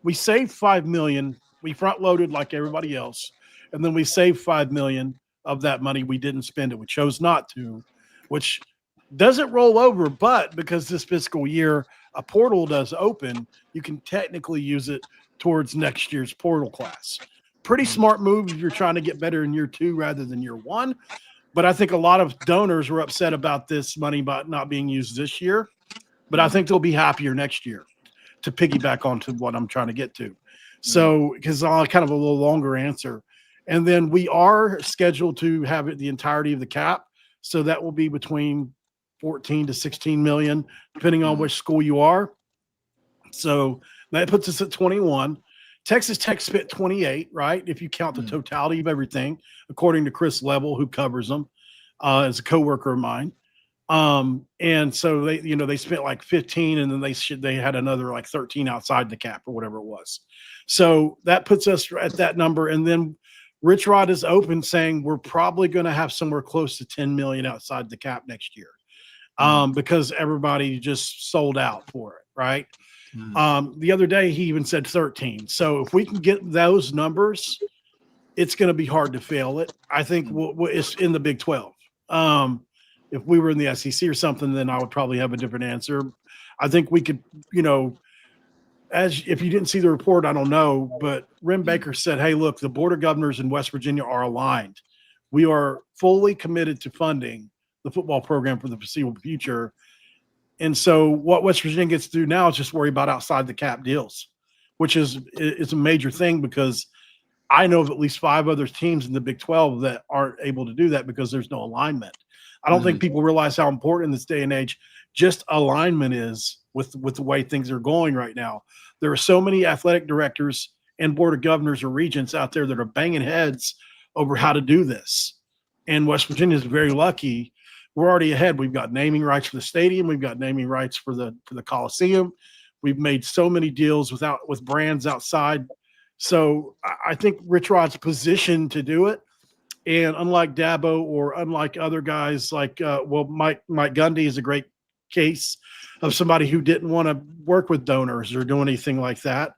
we saved $5 million. We front loaded like everybody else, and then we saved $5 million of that money. We didn't spend it. We chose not to, which doesn't roll over, but because this fiscal year a portal does open, you can technically use it towards next year's portal class. Pretty smart move if you're trying to get better in year 2 rather than year 1. But I think a lot of donors were upset about this money not being used this year. But I think they'll be happier next year, to piggyback onto what I'm trying to get to. So, because I'll kind of a little longer answer. And then we are scheduled to have it the entirety of the cap. So that will be between 14 to 16 million, depending on which school you are. So that puts us at 21. Texas Tech spent 28, right? If you count the totality of everything, according to Chris Level, who covers them as a coworker of mine. And so they spent like 15, and then they had another like 13 outside the cap or whatever it was. So that puts us at that number. And then Rich Rod is open, saying we're probably going to have somewhere close to 10 million outside the cap next year, because everybody just sold out for it, right? The other day he even said 13. So if we can get those numbers, it's going to be hard to fail it. I think it's in the Big 12. If we were in the SEC or something, then I would probably have a different answer. I think we could, if you didn't see the report, I don't know, but Rim Baker said, hey, look, the Board of Governors in West Virginia are aligned. We are fully committed to funding the football program for the foreseeable future. And so what West Virginia gets to do now is just worry about outside the cap deals, which is a major thing, because I know of at least 5 other teams in the Big 12 that aren't able to do that because there's no alignment. I don't think people realize how important in this day and age just alignment is with the way things are going right now. There are so many athletic directors and board of governors or regents out there that are banging heads over how to do this. And West Virginia is very lucky. We're already ahead. We've got naming rights for the stadium. We've got naming rights for the Coliseum. We've made so many deals with brands outside. So I think Rich Rod's positioned to do it. And unlike Dabo or unlike other guys like, Mike Gundy is a great case of somebody who didn't want to work with donors or do anything like that.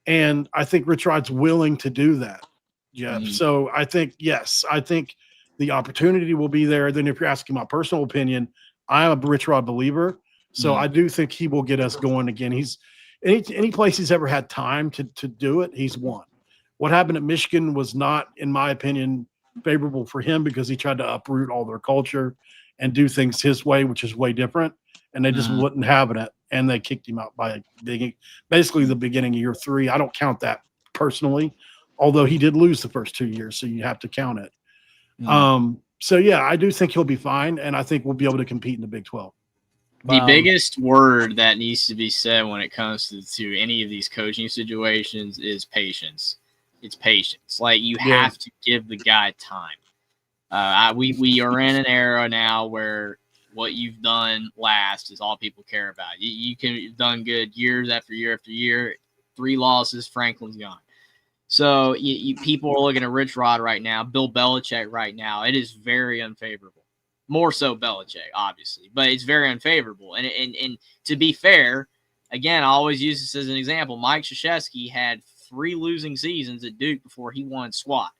And I think Rich Rod's willing to do that, Jeff. So I think, yes, I think the opportunity will be there. Then if you're asking my personal opinion, I'm a Rich Rod believer. So I do think he will get us going again. He's any place he's ever had time to do it, he's won. What happened at Michigan was not, in my opinion, favorable for him, because he tried to uproot all their culture and do things his way, which is way different. And they just wouldn't have it. And they kicked him out by basically the beginning of year 3. I don't count that personally, although he did lose the first 2 years. So you have to count it. So yeah, I do think he'll be fine. And I think we'll be able to compete in the Big 12. The biggest word that needs to be said when it comes to any of these coaching situations is patience. It's patience. Like, you have to give the guy time. We are in an era now where what you've done last is all people care about. You can have done good years after year after year. 3 losses, Franklin's gone. So people are looking at Rich Rod right now, Bill Belichick right now. It is very unfavorable. More so Belichick, obviously, but it's very unfavorable. And to be fair, again, I always use this as an example. Mike Krzyzewski had 3 losing seasons at Duke before he won SWAT.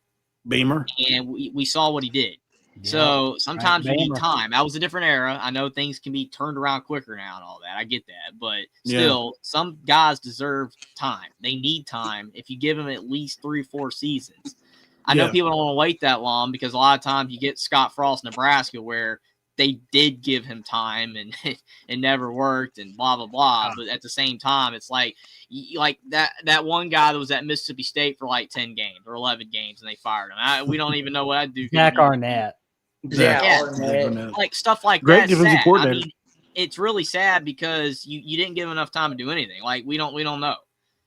Beamer. And we saw what he did. Yeah, so sometimes you need time. That was a different era. I know things can be turned around quicker now and all that. I get that. But still, some guys deserve time. They need time if you give them at least 3 or 4 seasons. I know people don't want to wait that long, because a lot of times you get Scott Frost, Nebraska, where they did give him time and it never worked and blah, blah, blah. But at the same time, it's like that one guy that was at Mississippi State for like 10 games or 11 games and they fired him. We don't even know what I'd do. Zach Arnett. Arnett. Like stuff like that. I mean, it's really sad because you didn't give him enough time to do anything. Like, we don't know.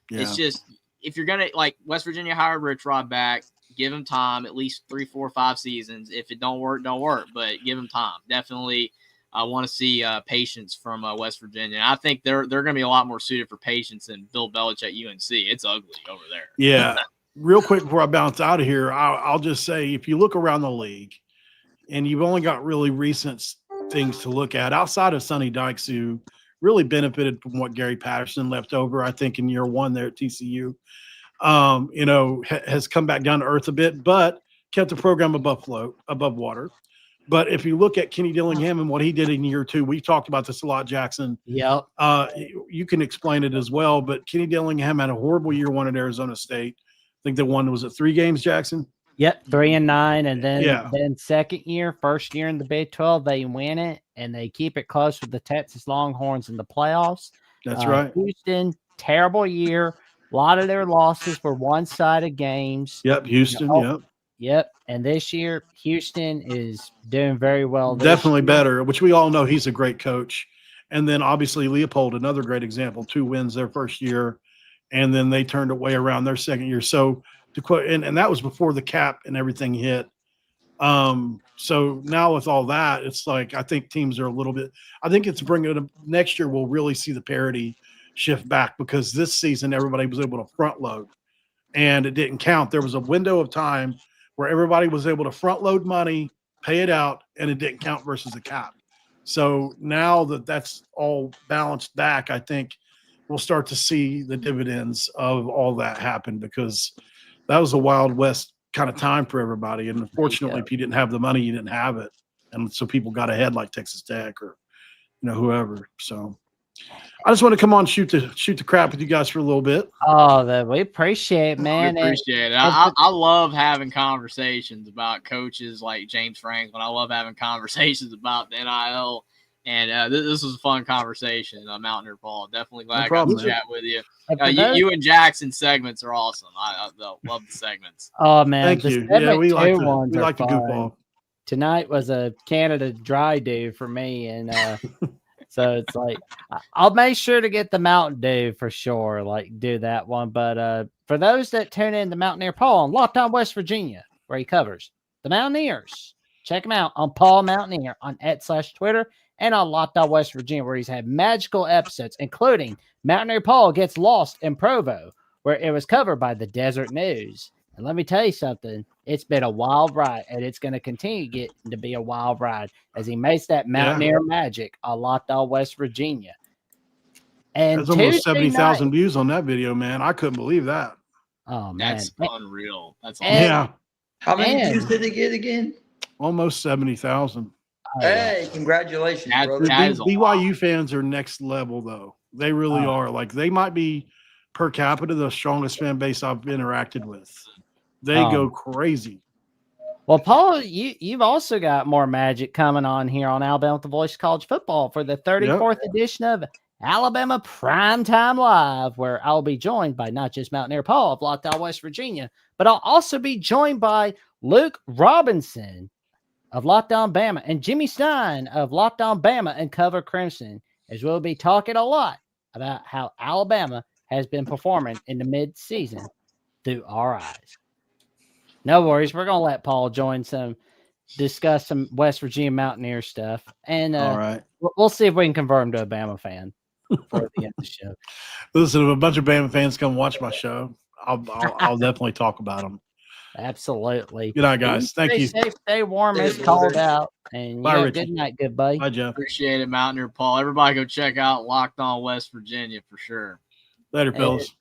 Yeah. It's just, if you're going to, like, West Virginia hired Rich Rod back, give him time, at least 3, 4, 5 seasons. If it don't work, don't work, but give him time. Definitely I want to see patience from West Virginia. And I think they're going to be a lot more suited for patience than Bill Belichick at UNC. It's ugly over there. Yeah. Real quick before I bounce out of here, I'll just say, if you look around the league and you've only got really recent things to look at, outside of Sonny Dykes, who really benefited from what Gary Patterson left over, I think, in year 1 there at TCU, has come back down to earth a bit, but kept the program above water. But if you look at Kenny Dillingham and what he did in year 2, we've talked about this a lot, Jackson. Yep. You can explain it as well, but Kenny Dillingham had a horrible year 1 at Arizona State. I think the one was at 3 games, Jackson. Yep, 3-9, and then first year in the Big 12, they win it and they keep it close with the Texas Longhorns in the playoffs. That's right. Houston, terrible year. A lot of their losses were one-sided games. Yep, Houston. Yep. And this year, Houston is doing very well. Definitely better, which we all know he's a great coach. And then obviously Leopold, another great example, 2 wins their first year, and then they turned it way around their second year. So to quote, and that was before the cap and everything hit. So now with all that, it's like I think teams are a little bit. I think it's bringing next year. We'll really see the parity shift back because this season everybody was able to front load, and it didn't count. There was a window of time where everybody was able to front load money, pay it out, and it didn't count versus the cap. So now that that's all balanced back, I think we'll start to see the dividends of all that happen because that was a Wild West kind of time for everybody. And unfortunately, if you didn't have the money, you didn't have it. And so people got ahead like Texas Tech or, whoever. So I just want to come on, shoot the crap with you guys for a little bit. Oh, we appreciate it, man. We appreciate it. I love having conversations about coaches like James Franklin. I love having conversations about the NIL. And this was a fun conversation, Mountaineer Paul. Definitely glad I got to chat with you. You and Jackson segments are awesome. I love the segments. Oh, man. Thank you. Yeah, we like to goof off. Tonight was a Canada Dry Dew for me. And so it's like, I'll make sure to get the Mountain Dew for sure, like do that one. But for those that tune in to Mountaineer Paul on Locked On West Virginia, where he covers the Mountaineers, check him out on Paul Mountaineer on @/Twitter. And on Locked On West Virginia, where he's had magical episodes, including Mountaineer Paul Gets Lost in Provo, where it was covered by the Desert News. And let me tell you something, it's been a wild ride, and it's going to continue to be a wild ride as he makes that Mountaineer magic on Locked On West Virginia. And there's almost 70,000 views on that video, man. I couldn't believe that. Oh, man. That's unreal. That's awesome. Yeah. How many views did it get again? Almost 70,000. Hey, congratulations, brother. BYU fans are next level, though. They really are. Like, they might be per capita the strongest fan base I've interacted with. They go crazy. Well, Paul, you've also got more magic coming on here on Alabama with the Voice of College Football for the 34th edition of Alabama Primetime Live, where I'll be joined by not just Mountaineer Paul of Locked On West Virginia, but I'll also be joined by Luke Robinson of Locked On Bama and Jimmy Stein of Locked On Bama and Cover Crimson, as we'll be talking a lot about how Alabama has been performing in the mid-season through our eyes. No worries. We're going to let Paul discuss some West Virginia Mountaineer stuff. And all right, we'll see if we can convert him to a Bama fan before the end of the show. Listen, if a bunch of Bama fans come watch my show, I'll definitely talk about them. Absolutely. Good night, guys. Thank you. Stay safe, stay warm. It's cold out. And bye, good night, good buddy. Bye, Jeff. Appreciate it, Mountaineer Paul. Everybody go check out Locked On West Virginia for sure. Later, fellas.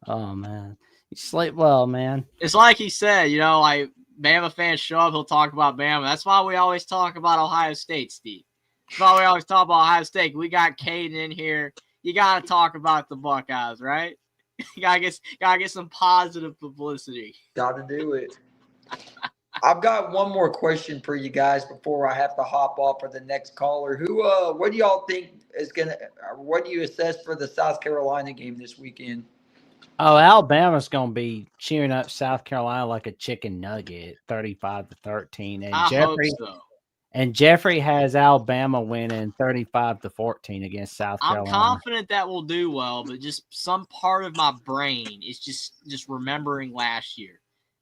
Oh, man. You sleep well, man. It's like he said, like Bama fans show up, he'll talk about Bama. That's why we always talk about Ohio State, Steve. That's why we always talk about Ohio State. We got Caden in here. You got to talk about the Buckeyes, right? You gotta get some positive publicity. Got to do it. I've got one more question for you guys before I have to hop off for the next caller. What do y'all think what do you assess for the South Carolina game this weekend? Oh, Alabama's gonna be cheering up South Carolina like a chicken nugget, 35-13. And I hope so. And Jeffrey has Alabama winning 35-14 against South Carolina. I'm confident that we'll do well, but just some part of my brain is just remembering last year.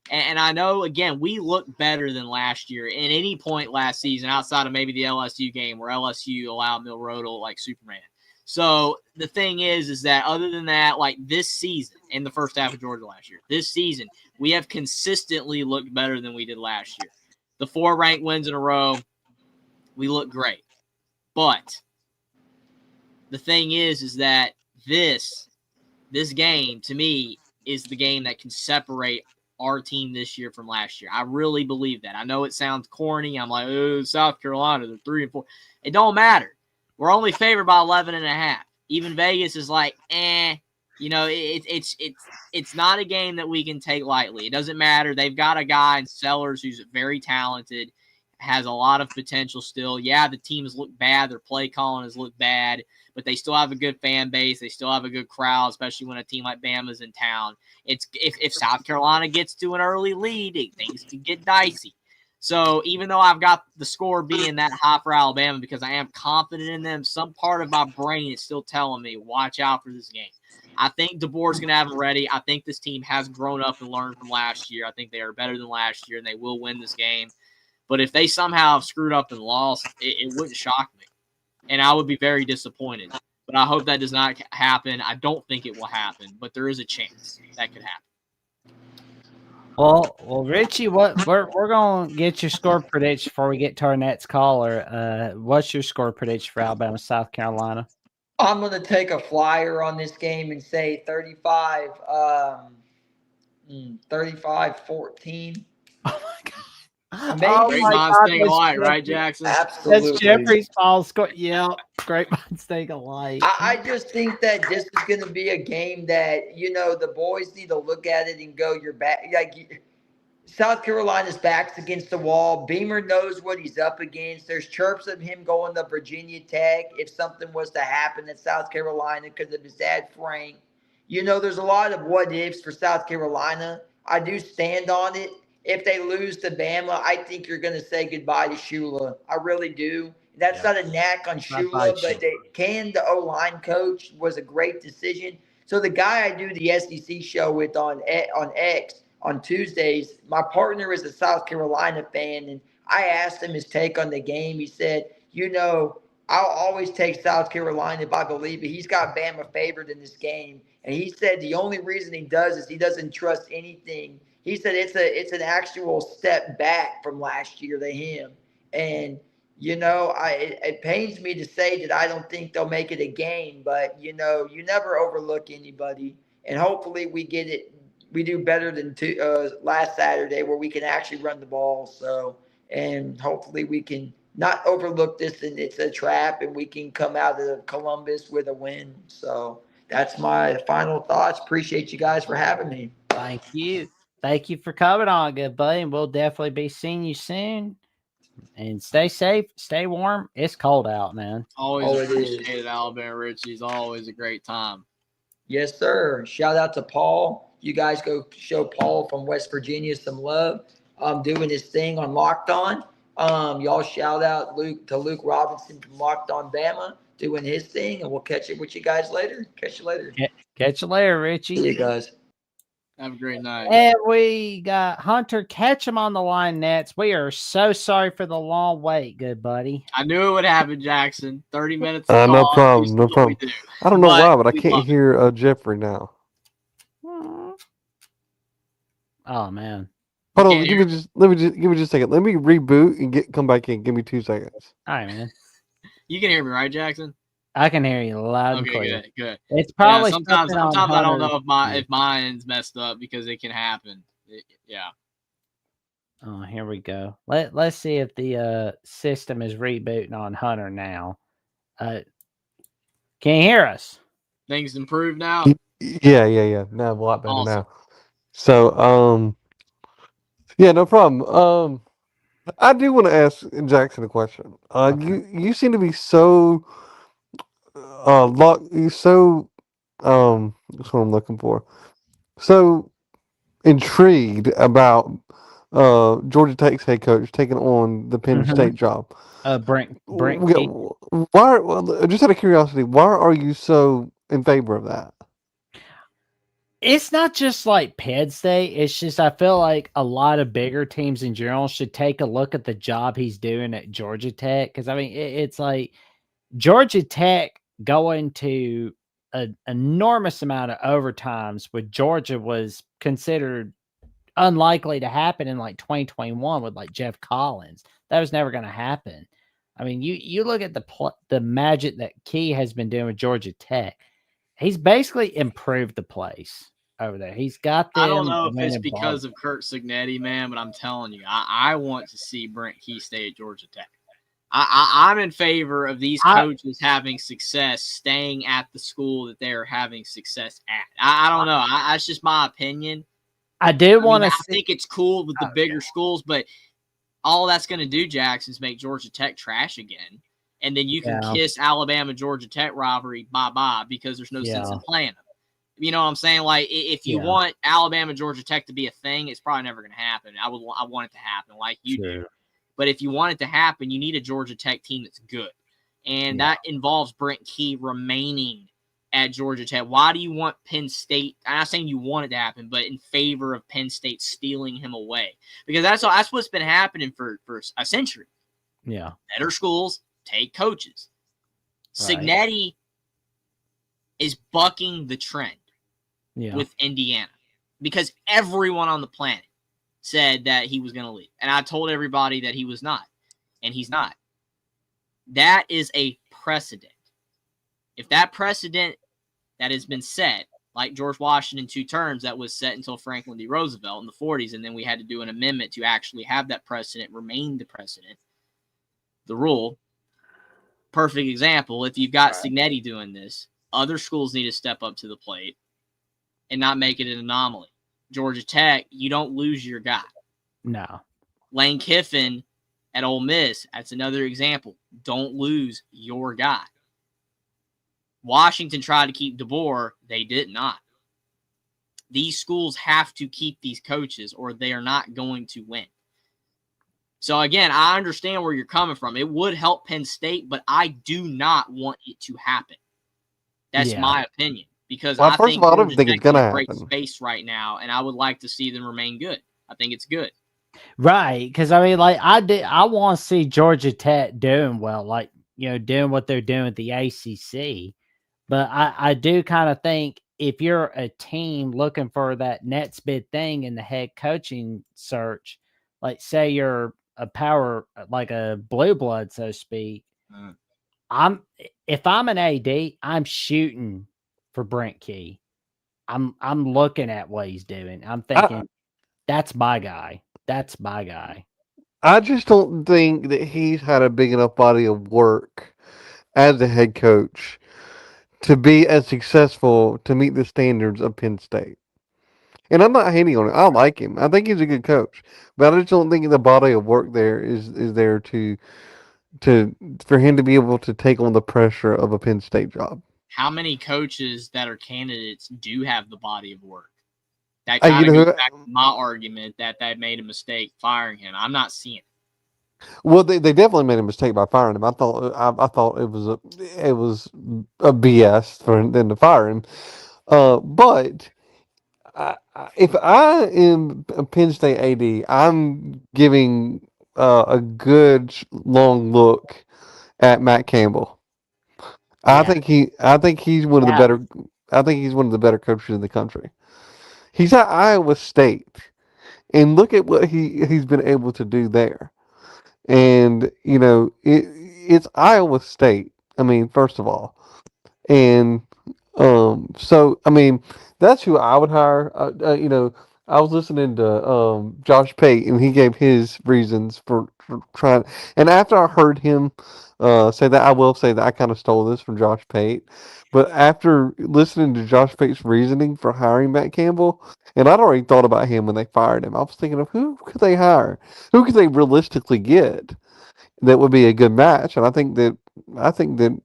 And I know, again, we look better than last year in any point last season outside of maybe the LSU game where LSU allowed Milroe to like Superman. So the thing is that other than that, like this season in the first half of Georgia last year, this season, we have consistently looked better than we did last year. The 4 ranked wins in a row, we look great. But the thing is that this game, to me, is the game that can separate our team this year from last year. I really believe that. I know it sounds corny. I'm like, oh, South Carolina, they're 3-4. It don't matter. We're only favored by 11.5. Even Vegas is like, it's not a game that we can take lightly. It doesn't matter. They've got a guy in Sellers who's very talented, has a lot of potential still. Yeah, the teams look bad. Their play calling has looked bad, but they still have a good fan base. They still have a good crowd, especially when a team like Bama's in town. It's if South Carolina gets to an early lead, things can get dicey. So even though I've got the score being that high for Alabama because I am confident in them, some part of my brain is still telling me, watch out for this game. I think DeBoer's going to have them ready. I think this team has grown up and learned from last year. I think they are better than last year, and they will win this game But if they somehow have screwed up and lost, it wouldn't shock me. And I would be very disappointed. But I hope that does not happen. I don't think it will happen, but there is a chance that could happen. Well, Richie, we're gonna get your score prediction before we get to our next caller. What's your score prediction for Alabama, South Carolina? I'm going to take a flyer on this game and say 35, 35-14. Oh my God. Great minds think alike, right, Jackson? Absolutely. That's Jeffrey's final score. Yeah, great minds think alike. I just think that this is going to be a game that, the boys need to look at it and go, you're back. Like, South Carolina's back's against the wall. Beamer knows what he's up against. There's chirps of him going to Virginia Tech if something was to happen at South Carolina because of his dad, Frank. There's a lot of what ifs for South Carolina. I do stand on it. If they lose to Bama, I think you're going to say goodbye to Shula. I really do. That's not a knack on Shula, but the O-line coach was a great decision. So the guy I do the SEC show with on X on Tuesdays, my partner is a South Carolina fan, and I asked him his take on the game. He said, I'll always take South Carolina if I believe it. He's got Bama favored in this game. And he said the only reason he does is he doesn't trust anything. He said it's an actual step back from last year to him. And, it pains me to say that I don't think they'll make it a game, but, you never overlook anybody. And hopefully we do better than last Saturday where we can actually run the ball. So, and hopefully we can not overlook this and it's a trap and we can come out of Columbus with a win. So that's my final thoughts. Appreciate you guys for having me. Thank you. Thank you for coming on, good buddy. And we'll definitely be seeing you soon. And stay safe, stay warm. It's cold out, man. Always appreciated Alabama Richie's. Always a great time. Yes, sir. Shout out to Paul. You guys go show Paul from West Virginia some love. Doing his thing on Locked On. Y'all shout out to Luke Robinson from Locked On Bama doing his thing, and we'll catch it with you guys later. Catch you later. Catch you later, Richie. See you guys. Have a great night. And we got Hunter Ketchum on the line, Nets. We are so sorry for the long wait, good buddy. I knew it would happen, Jackson. 30 minutes. No problem. No problem. I don't know why, but I can't hear Jeffrey now. Oh man. Hold on. Give me just a second. Let me reboot and come back in. Give me 2 seconds. All right, man. You can hear me, right, Jackson? I can hear you loud and clear. Good. It's probably sometimes I don't know if mine's messed up because it can happen. Yeah. Oh, here we go. Let's see if the system is rebooting on Hunter now. Can you hear us? Things improved now. Yeah. Now a lot better now. So yeah, no problem. I do want to ask Jackson a question. Okay. You seem to be so that's what I'm looking for. So intrigued about Georgia Tech's head coach taking on the Penn State job. Brent. Why? Just out of curiosity, why are you so in favor of that? It's not just like Penn State. It's just I feel like a lot of bigger teams in general should take a look at the job he's doing at Georgia Tech. Because, I mean, it's like Georgia Tech going to an enormous amount of overtimes with Georgia was considered unlikely to happen in like 2021 with like Jeff Collins. That was never going to happen. I mean, you look at the magic that Key has been doing with Georgia Tech. He's basically improved the place over there. He's got them. I don't know if it's because of Kurt Signetti, man, but I'm telling you, I want to see Brent Key stay at Georgia Tech. I'm in favor of these coaches having success, staying at the school that they're having success at. I don't know. That's just my opinion. I want to. I think it's cool with the bigger schools, but all that's going to do, Jackson, is make Georgia Tech trash again. And then you can kiss Alabama-Georgia Tech rivalry bye-bye because there's no sense in playing them. You know what I'm saying? Like, if you want Alabama-Georgia Tech to be a thing, it's probably never going to happen. I want it to happen like you do. But if you want it to happen, you need a Georgia Tech team that's good. And that involves Brent Key remaining at Georgia Tech? Why do you want Penn State? I'm not saying you want it to happen, but in favor of Penn State stealing him away, because that's what's been happening for a century. Yeah, better schools take coaches. Right. Cignetti is bucking the trend yeah, with Indiana because everyone on the planet said that he was going to leave, and I told everybody that he was not, and he's not. That is a precedent. If that precedent that has been set, like George Washington 2 terms, that was set until Franklin D. Roosevelt in the 40s, and then we had to do an amendment to actually have that precedent remain the precedent, the rule. Perfect example. If you've got Cignetti doing this, other schools need to step up to the plate and not make it an anomaly. Georgia Tech, you don't lose your guy. no. Lane Kiffin at Ole Miss, that's another example. Don't lose your guy. Washington tried to keep DeBoer. They did not. These schools have to keep these coaches or they are not going to win. So, again, I understand where you're coming from. It would help Penn State, but I do not want it to happen. That's my opinion. Because Well, I first think of all, I don't Georgia think Tech it's gonna is a great happen. space right now, and I would like to see them remain good. I think it's good. Right, because I mean, like I want to see Georgia Tech doing well, like doing what they're doing at the ACC. But I do kind of think if you're a team looking for that next big thing in the head coaching search, like say you're a power, like a blue blood, so to speak. If I'm an AD, I'm shooting for Brent Key. I'm looking at what he's doing. I'm thinking that's my guy. That's my guy. I just don't think that he's had a big enough body of work as a head coach to be as successful to meet the standards of Penn State. And I'm not hating on it. I like him. I think he's a good coach, but I just don't think the body of work there is there to for him to be able to take on the pressure of a Penn State job. How many coaches that are candidates do have the body of work? That kind of goes back to my argument that they made a mistake firing him. I'm not seeing it. Well, they definitely made a mistake by firing him. I thought it was a BS for them to fire him. But if I am a Penn State AD, I'm giving a good long look at Matt Campbell. I think he's one of the better. I think he's one of the better coaches in the country. He's at Iowa State, and look at what he's been able to do there. And it's Iowa State. I mean, first of all, and so I mean, that's who I would hire. I was listening to Josh Pate, and he gave his reasons for trying. And after I heard him say that, I will say that I kind of stole this from Josh Pate. But after listening to Josh Pate's reasoning for hiring Matt Campbell, and I'd already thought about him when they fired him, I was thinking of who could they hire? Who could they realistically get that would be a good match? And I think that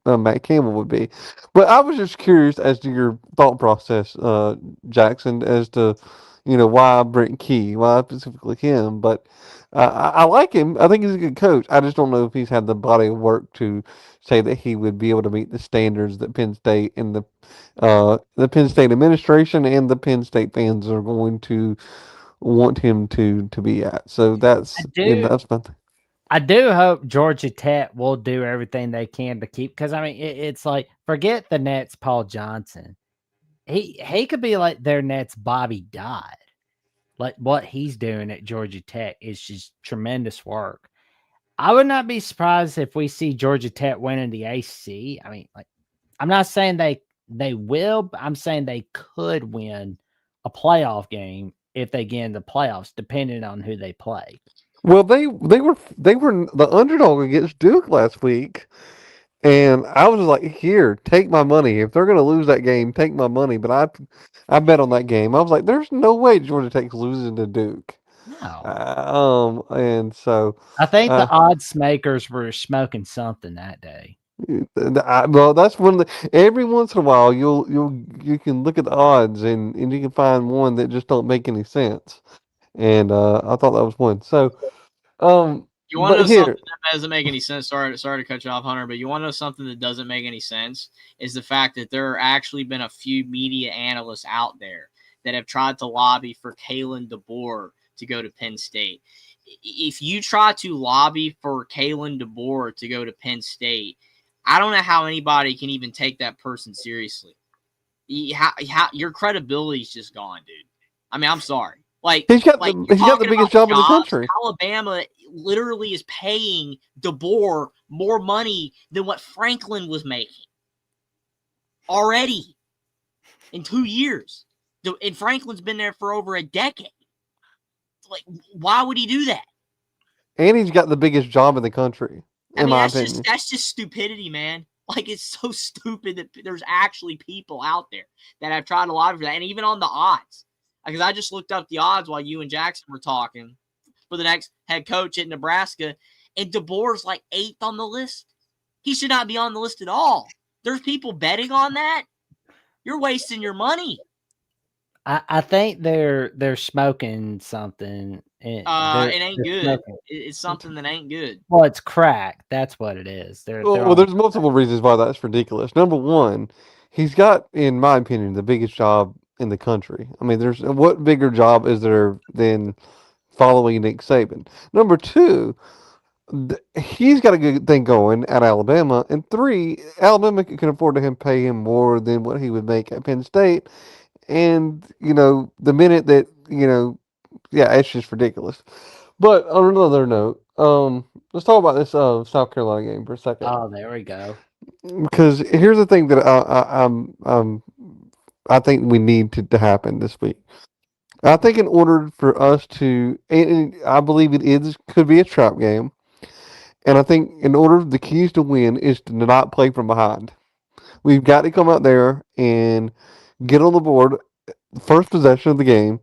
Matt Campbell would be. But I was just curious as to your thought process, Jackson, as to why Brent Key, why specifically him. But I like him. I think he's a good coach. I just don't know if he's had the body of work to say that he would be able to meet the standards that Penn State and the Penn State administration and the Penn State fans are going to want him to be at. So that's my thing. I do hope Georgia Tech will do everything they can to keep, because I mean it's like, forget the Nets Paul Johnson. He could be like their Nets Bobby Dodd. Like what he's doing at Georgia Tech is just tremendous work. I would not be surprised if we see Georgia Tech winning the AC. I mean, like, I'm not saying they will, but I'm saying they could win a playoff game if they get in the playoffs, depending on who they play. Well, they were the underdog against Duke last week, and I was like, "Here, take my money. If they're going to lose that game, take my money." But I bet on that game. I was like, "There's no way Georgia Tech's losing to Duke." No. And so I think the odds makers were smoking something that day. well, that's one of the. Every once in a while, you can look at the odds and you can find one that just don't make any sense. And I thought that was one. So, You want to know something that doesn't make any sense? Sorry to cut you off, Hunter, but you want to know something that doesn't make any sense is the fact that there have actually been a few media analysts out there that have tried to lobby for Kalen DeBoer to go to Penn State. If you try to lobby for Kalen DeBoer to go to Penn State, I don't know how anybody can even take that person seriously. Your credibility is just gone, dude. I mean, I'm sorry. Like he's got the biggest job in the country. Alabama literally is paying DeBoer more money than what Franklin was making already in 2 years. And Franklin's been there for over a decade. Like, why would he do that? And he's got the biggest job in the country, in my opinion. That's just stupidity, man. Like, it's so stupid that there's actually people out there that have tried to lobby for that. And even on the odds. Because I just looked up the odds while you and Jackson were talking for the next head coach at Nebraska, and DeBoer's like 8th on the list. He should not be on the list at all. There's people betting on that. You're wasting your money. I think they're smoking something. It ain't good. Smoking. It's something that ain't good. Well, it's crack. That's what it is. Well, there's multiple reasons why that's ridiculous. Number one, he's got, in my opinion, the biggest job in the country. I mean, what bigger job is there than following Nick Saban? Number two, he's got a good thing going at Alabama, and three, Alabama can afford to pay him more than what he would make at Penn State. And the minute that it's just ridiculous. But on another note, let's talk about this South Carolina game for a second. Oh, there we go. Because here's the thing that I think we need to happen this week. I think in order for us to, and I believe could be a trap game. And I think in order, the keys to win is to not play from behind. We've got to come out there and get on the board, first possession of the game,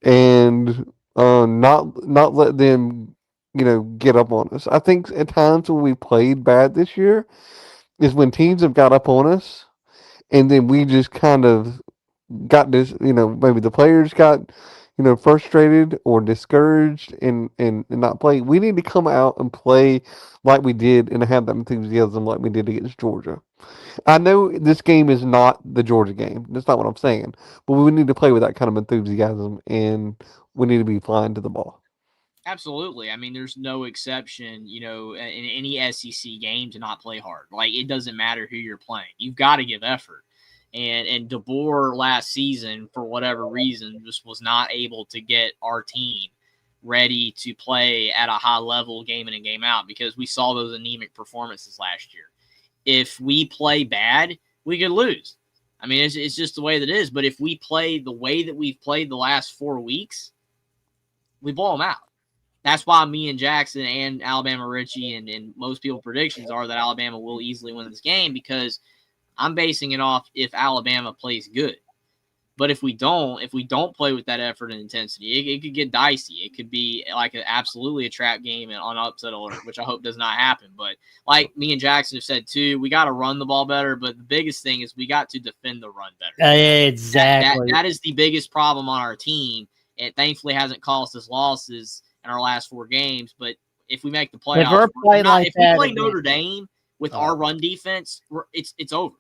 and not let them, get up on us. I think at times when we played bad this year is when teams have got up on us, and then we just kind of got this, maybe the players got, frustrated or discouraged and not play. We need to come out and play like we did and have that enthusiasm like we did against Georgia. I know this game is not the Georgia game. That's not what I'm saying. But we need to play with that kind of enthusiasm, and we need to be flying to the ball. Absolutely. I mean, there's no exception, in any SEC game to not play hard. Like, it doesn't matter who you're playing. You've got to give effort. And DeBoer last season, for whatever reason, just was not able to get our team ready to play at a high level game in and game out because we saw those anemic performances last year. If we play bad, we could lose. I mean, it's just the way that it is. But if we play the way that we've played the last 4 weeks, we blow them out. That's why me and Jackson and Alabama Richie and most people's predictions are that Alabama will easily win this game because I'm basing it off if Alabama plays good. But if we don't play with that effort and intensity, it could get dicey. It could be like absolutely a trap game and on upset alert, which I hope does not happen. But like me and Jackson have said too, we got to run the ball better. But the biggest thing is we got to defend the run better. Exactly. That is the biggest problem on our team. It thankfully hasn't cost us losses in our last 4 games. But if we make the playoffs, if we play Notre Dame with our run defense, it's over.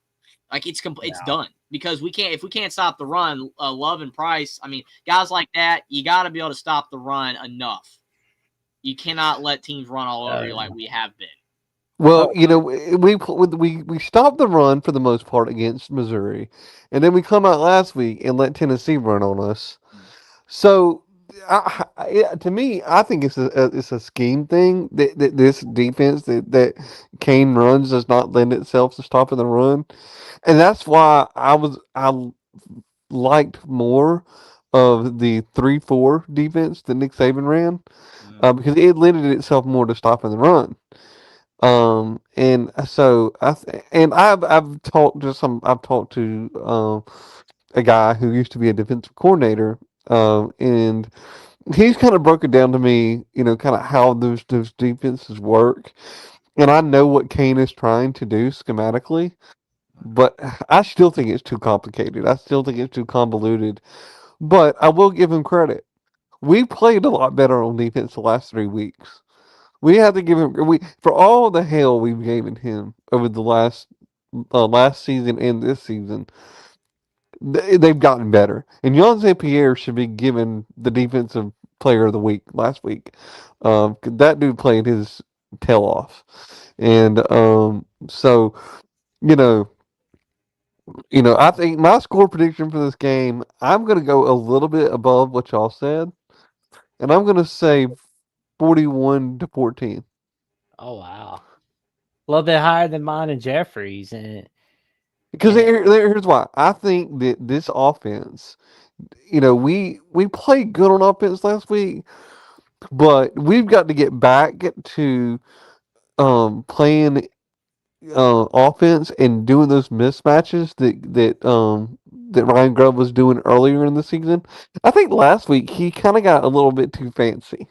Like it's done because if we can't stop the run, Love and Price. I mean, guys like that, you got to be able to stop the run enough. You cannot let teams run all over you like we have been. Well, we stopped the run for the most part against Missouri, and then we come out last week and let Tennessee run on us. So, to me, I think it's a scheme thing that this defense that Kane runs does not lend itself to stopping the run. And that's why I liked more of the 3-4 defense that Nick Saban ran because it lended itself more to stopping the run. And so I've talked to a guy who used to be a defensive coordinator, and he's kind of broken down to me, kind of how those defenses work. And I know what Kane is trying to do schematically. But I still think it's too complicated. I still think it's too convoluted. But I will give him credit. We played a lot better on defense the last 3 weeks. We have to give him for all the hell we've given him over the last season and this season. They've gotten better, and Jean St. Pierre should be given the defensive player of the week last week. That dude played his tail off, and so you know, I think my score prediction for this game, I'm going to go a little bit above what y'all said, and I'm going to say 41-14. Oh wow, a little bit higher than mine and Jeffrey's, and because here's why. I think that this offense, we played good on offense last week, but we've got to get back to playing offense and doing those mismatches that Ryan Grubb was doing earlier in the season. I think last week he kind of got a little bit too fancy.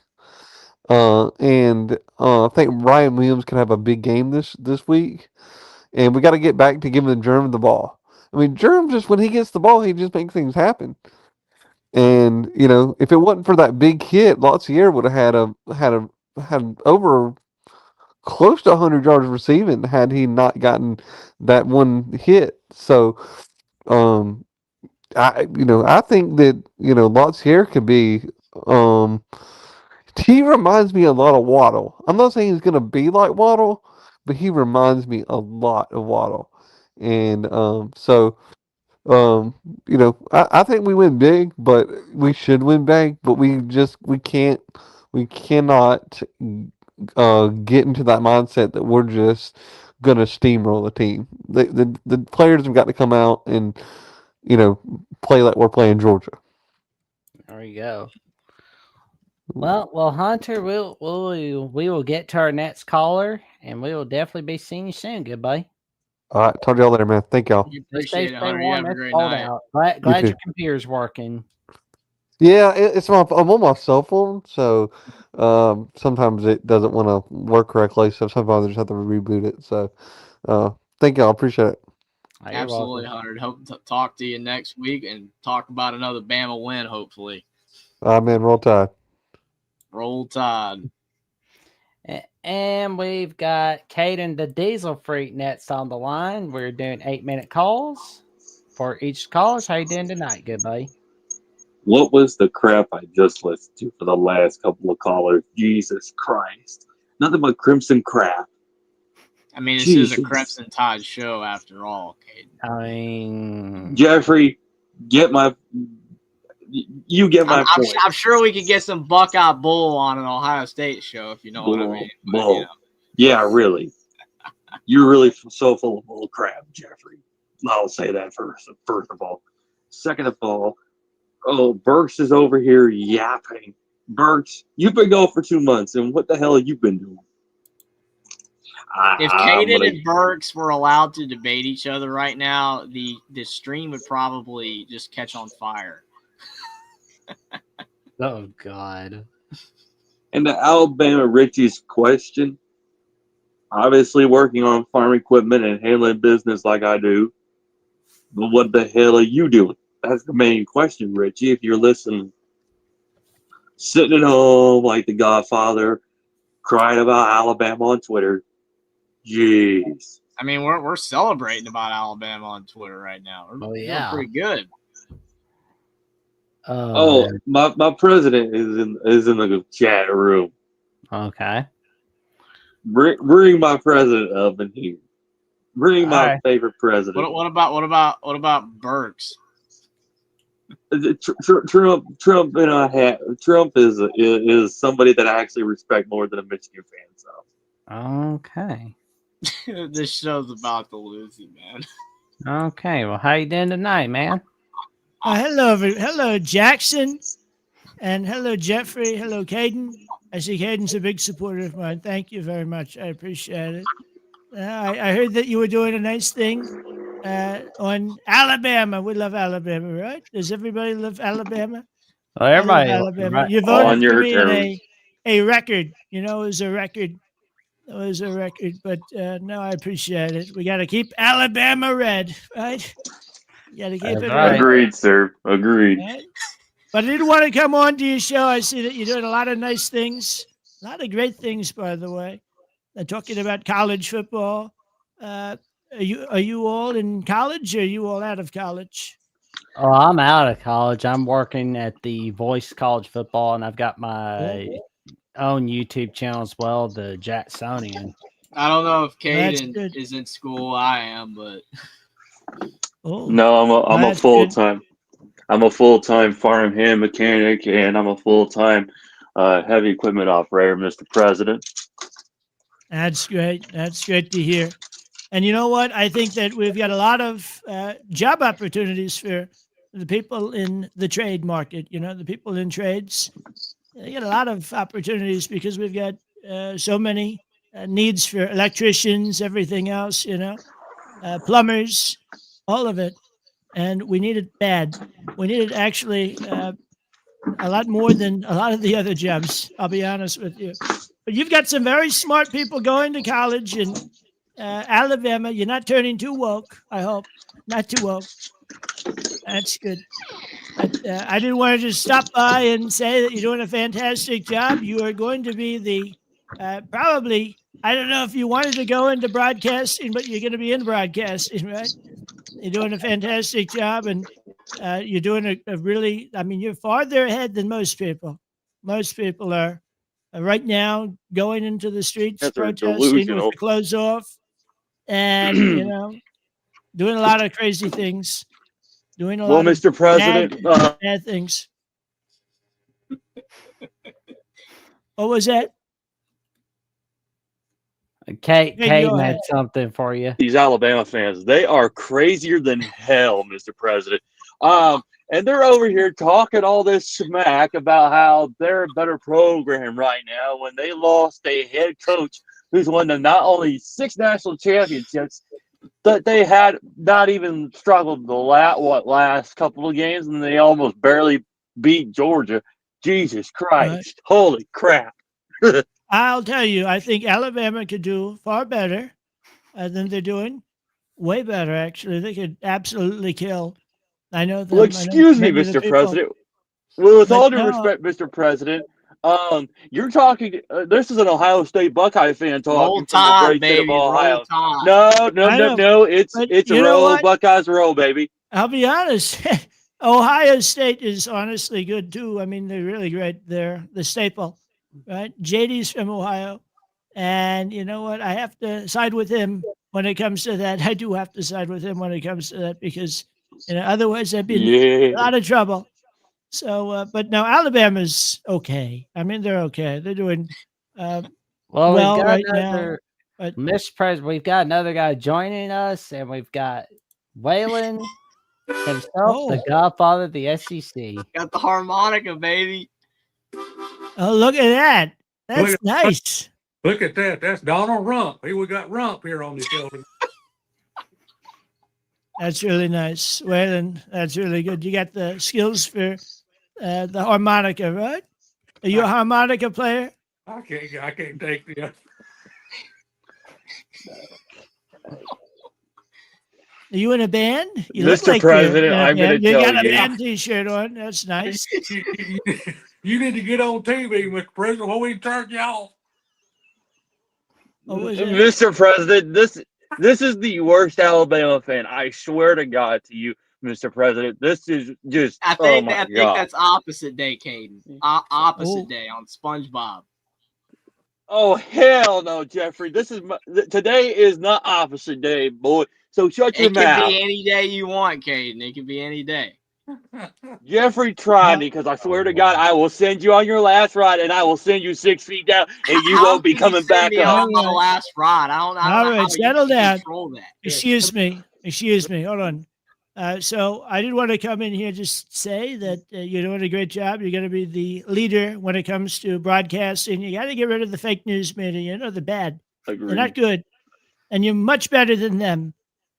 And I think Ryan Williams can have a big game this week, and we got to get back to giving Jerm the ball. I mean, Jerm just when he gets the ball, he just makes things happen. And if it wasn't for that big hit, Latsier would have had over close to 100 yards receiving had he not gotten that one hit. So, I think that Latsier could be. He reminds me a lot of Waddle. I'm not saying he's going to be like Waddle, but he reminds me a lot of Waddle. And I think we win big, but we should win big. But we cannot get into that mindset that we're just going to steamroll the team. The players have got to come out and play like we're playing Georgia. there you go. Well, Hunter, we will get to our next caller, and we will definitely be seeing you soon. Goodbye. All right, talk to y'all later, man. Thank y'all. Appreciate it, Hunter. You have a great night. Glad your computer's working. Yeah, I'm on my cell phone, so sometimes it doesn't want to work correctly. So sometimes I just have to reboot it. So thank y'all. Appreciate it. Absolutely, Hunter. Hope to talk to you next week and talk about another Bama win, hopefully. Man, roll tide. Roll Tide. And we've got Caden the Diesel Freak next on the line. We're doing 8-minute calls for each caller. How you doing tonight, good buddy? What was the crap I just listened to for the last couple of callers? Jesus Christ. Nothing but crimson crap. I mean, this is a Crimson Tide show after all, Caden. I mean... Jeffrey, you get my point. I'm sure we could get some Buckeye Bull on an Ohio State show, if you know what I mean. Bull. Yeah, really. You're really so full of bull crap, Jeffrey. I'll say that first of all. Second of all, Burks is over here yapping. Burks, you've been gone for 2 months, and what the hell have you been doing? If Caden and Burks were allowed to debate each other right now, the stream would probably just catch on fire. Oh, God. And the Alabama Richie's question, obviously working on farm equipment and handling business like I do, but what the hell are you doing? That's the main question, Richie. If you're listening, sitting at home like the Godfather, crying about Alabama on Twitter, jeez. I mean, we're celebrating about Alabama on Twitter right now. We're doing pretty good. My president is in the chat room. Okay. Bring my president up in here. Bring my favorite president. What about Burks? Trump and I have Trump is somebody that I actually respect more than a Michigan fan. So okay. This show's about to lose you, man. Okay, well, how you doing tonight, man? Hello, Jackson, and hello, Jeffrey. Hello, Caden. I see Caden's a big supporter of mine. Thank you very much. I appreciate it. I heard that you were doing a nice thing on Alabama. We love Alabama, right? Does everybody love Alabama? Well, everybody loves Alabama. Right. You voted for me in a record. You know, it was a record. It was a record, but no, I appreciate it. We got to keep Alabama red, right? You got to keep it red. Agreed, sir. Agreed. Right? But I didn't want to come on to your show. I see that you're doing a lot of nice things. A lot of great things, by the way. Talking about college football. Are you all in college, or are you all out of college? Oh, I'm out of college. I'm working at the Voice College Football, and I've got my own YouTube channel as well, the Jacksonian. I don't know if That's Caden good. is in school. I am, but No, I'm a That's full good. time. I'm a full time farm hand mechanic, and I'm a full time heavy equipment operator, Mr. President. That's great. That's great to hear. And you know what? I think that we've got a lot of job opportunities for the people in the trade market. You know, the people in trades. They get a lot of opportunities because we've got so many needs for electricians, everything else. You know, plumbers, all of it, and we need it bad. We need it actually a lot more than a lot of the other jobs. I'll be honest with you. But you've got some very smart people going to college in Alabama. You're not turning too woke, I hope. Not too woke. That's good. But I didn't want to just stop by and say that you're doing a fantastic job. You are going to be the probably, I don't know if you wanted to go into broadcasting, but you're going to be in broadcasting, right? You're doing a fantastic job, and you're doing a really, I mean, you're farther ahead than most people. Most people are right now going into the streets That's protesting with delusional. the clothes off and, you know, doing a lot of crazy things, doing a Well, lot of Mr. President, bad things. What was that? Caden go had ahead. something for you. these Alabama fans, they are crazier than hell, Mr. President. And they're over here talking all this smack about how they're a better program right now when they lost a head coach who's won them not only 6 national championships, but they had not even struggled the last couple of games, and they almost barely beat Georgia. Jesus Christ. Holy crap. I'll tell you, I think Alabama could do far better than they're doing. Way better, actually. They could absolutely kill. I know them. Well, I know excuse me, many of the Mr. people. President. Well, with But all due no, respect, Mr. President, you're talking. This is an Ohio State Buckeye fan roll talking from the tide, great state of baby, roll Ohio. tide. I know. No. It's But a you know roll, what? Buckeyes roll, baby. I'll be honest. Ohio State is honestly good too. I mean, they're really great. They're the staple, right? JD's from Ohio. And you know what? I have to side with him when it comes to that. I do have to side with him when it comes to that because, you know, otherwise I'd be in Yeah. a lot of trouble. So, but no, Alabama's okay. I mean, they're okay. They're doing Well, well we've got right another now. But Mr. President. We've got another guy joining us, and we've got Waylon himself, the Godfather of the SEC. Got the harmonica, baby. oh, look at that! That's nice. Look at that. That's Donald Rump. Here we got Rump here on the show. That's really nice, Waylon. That's really good. You got the skills for the harmonica, right? Are you a harmonica player? I can't take the. Are you in a band? You Mr. look like President, you're in a I'm gonna band. You tell got a you. band T-shirt on. That's nice. You need to get on TV, Mr. President, before we turn you off. What was that? Mr. President, this is the worst Alabama fan. I swear to God to you, Mr. President. This is just. I think that's opposite day, Caden. Opposite day on SpongeBob. Oh hell no, Jeffrey! Today is not opposite day, boy. So shut your mouth. It can be any day you want, Caden. It can be any day. Jeffrey tried me because I swear to God, I will send you on your last ride, and I will send you 6 feet down, and you won't be coming back up. On my last ride. I don't know how settle you down. control that. Excuse me. Hold on. So I did want to come in here just say that you're doing a great job. You're going to be the leader when it comes to broadcasting. You got to get rid of the fake news media. You know, the bad. Agreed. They're not good. And you're much better than them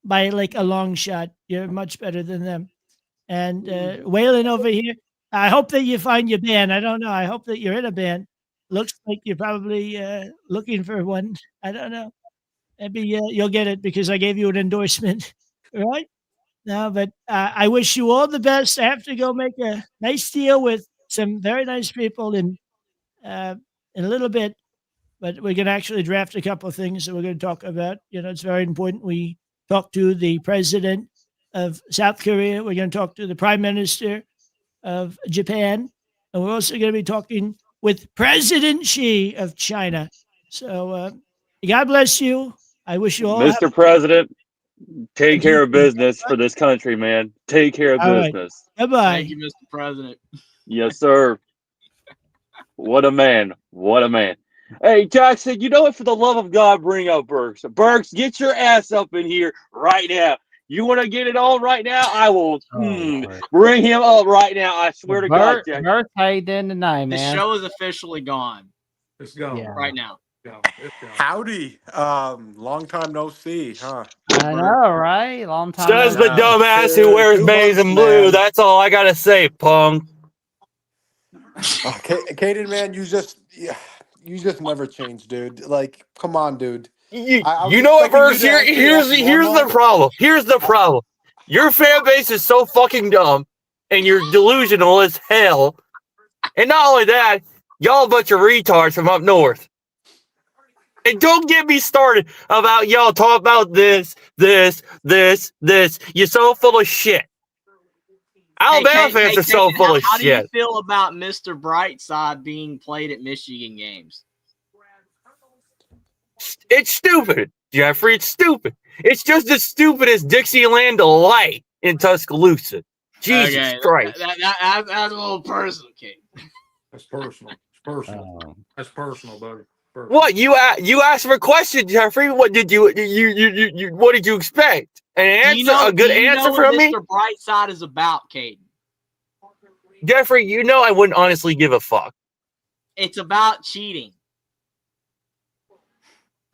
by like a long shot. You're much better than them. And Waylon over here, I hope that you find your band. I don't know. I hope that you're in a band. Looks like you're probably looking for one. I don't know. Maybe you'll get it because I gave you an endorsement, right? No, but I wish you all the best. I have to go make a nice deal with some very nice people in in a little bit, but we're going to actually draft a couple of things that we're going to talk about. It's very important. We talk to the president of South Korea. We're going to talk to the prime minister of Japan. And we're also going to be talking with President Xi of China. So God bless you. I wish you all. Mr. President, take care of business for this country, man. Take care of business. Right. Bye-bye. Thank you, Mr. President. Yes, sir. What a man. What a man. Hey, Jackson, you know what? For the love of God, bring up Burks. Burks, get your ass up in here right now. You want to get it on right now? I will bring him up right now. I swear to God, Jackson. Burks, how you doing tonight, man? The show is officially gone. It's gone right now. It's gone. Howdy. Long time no see, huh? I know, right? Long time. Says the dumbass who wears maize and blue. That's all I gotta say, punk. Caden, man, you just never change, dude. Like, come on, dude. You know what, Burks? Here's the problem. Here's the problem. Your fan base is so fucking dumb, and you're delusional as hell. And not only that, y'all a bunch of retards from up north. And don't get me started about y'all talk about this. You're so full of shit. Alabama fans are so full of shit. How do you feel about Mr. Brightside being played at Michigan games? It's stupid, Jeffrey. It's stupid. It's just as stupid as Dixieland Delight in Tuscaloosa. Jesus Christ. That's a little personal, Kate. That's personal. It's personal. That's personal, buddy. Personal. What you asked for a question, Jeffrey? What did you what did you expect? An answer, a good answer from me? Mr. Brightside is about, Caden. Jeffrey, I wouldn't honestly give a fuck. It's about cheating.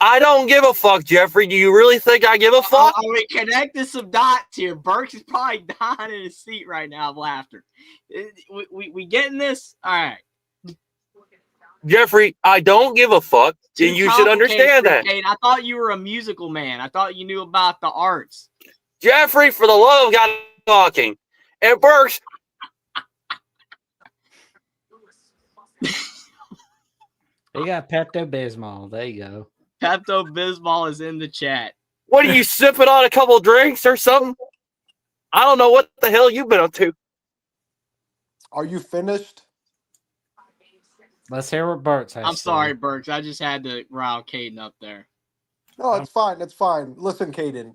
I don't give a fuck, Jeffrey. Do you really think I give a fuck? We connected some dots here. Burks is probably dying in his seat right now of laughter. We getting this? All right. Jeffrey, I don't give a fuck, and you should understand that. Kate, I thought you were a musical man. I thought you knew about the arts. Jeffrey, for the love of God, talking. And Burks. You got Pepto-Bismol. There you go. Pepto-Bismol is in the chat. What are you sipping on, a couple drinks or something? I don't know what the hell you've been up to. Are you finished? Let's hear what Burks has. I'm sorry, Burks. I just had to rile Caden up there. No, it's fine. It's fine. Listen, Caden.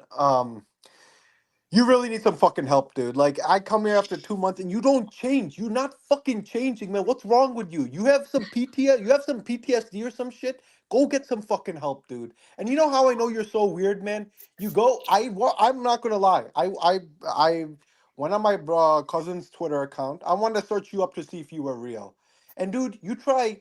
You really need some fucking help, dude. Like, I come here after 2 months and you don't change. You're not fucking changing, man. What's wrong with you? You have some PTSD or some shit? Go get some fucking help, dude. And you know how I know you're so weird, man? You go. I'm not gonna lie. I went on my cousin's Twitter account. I wanted to search you up to see if you were real. And dude, you try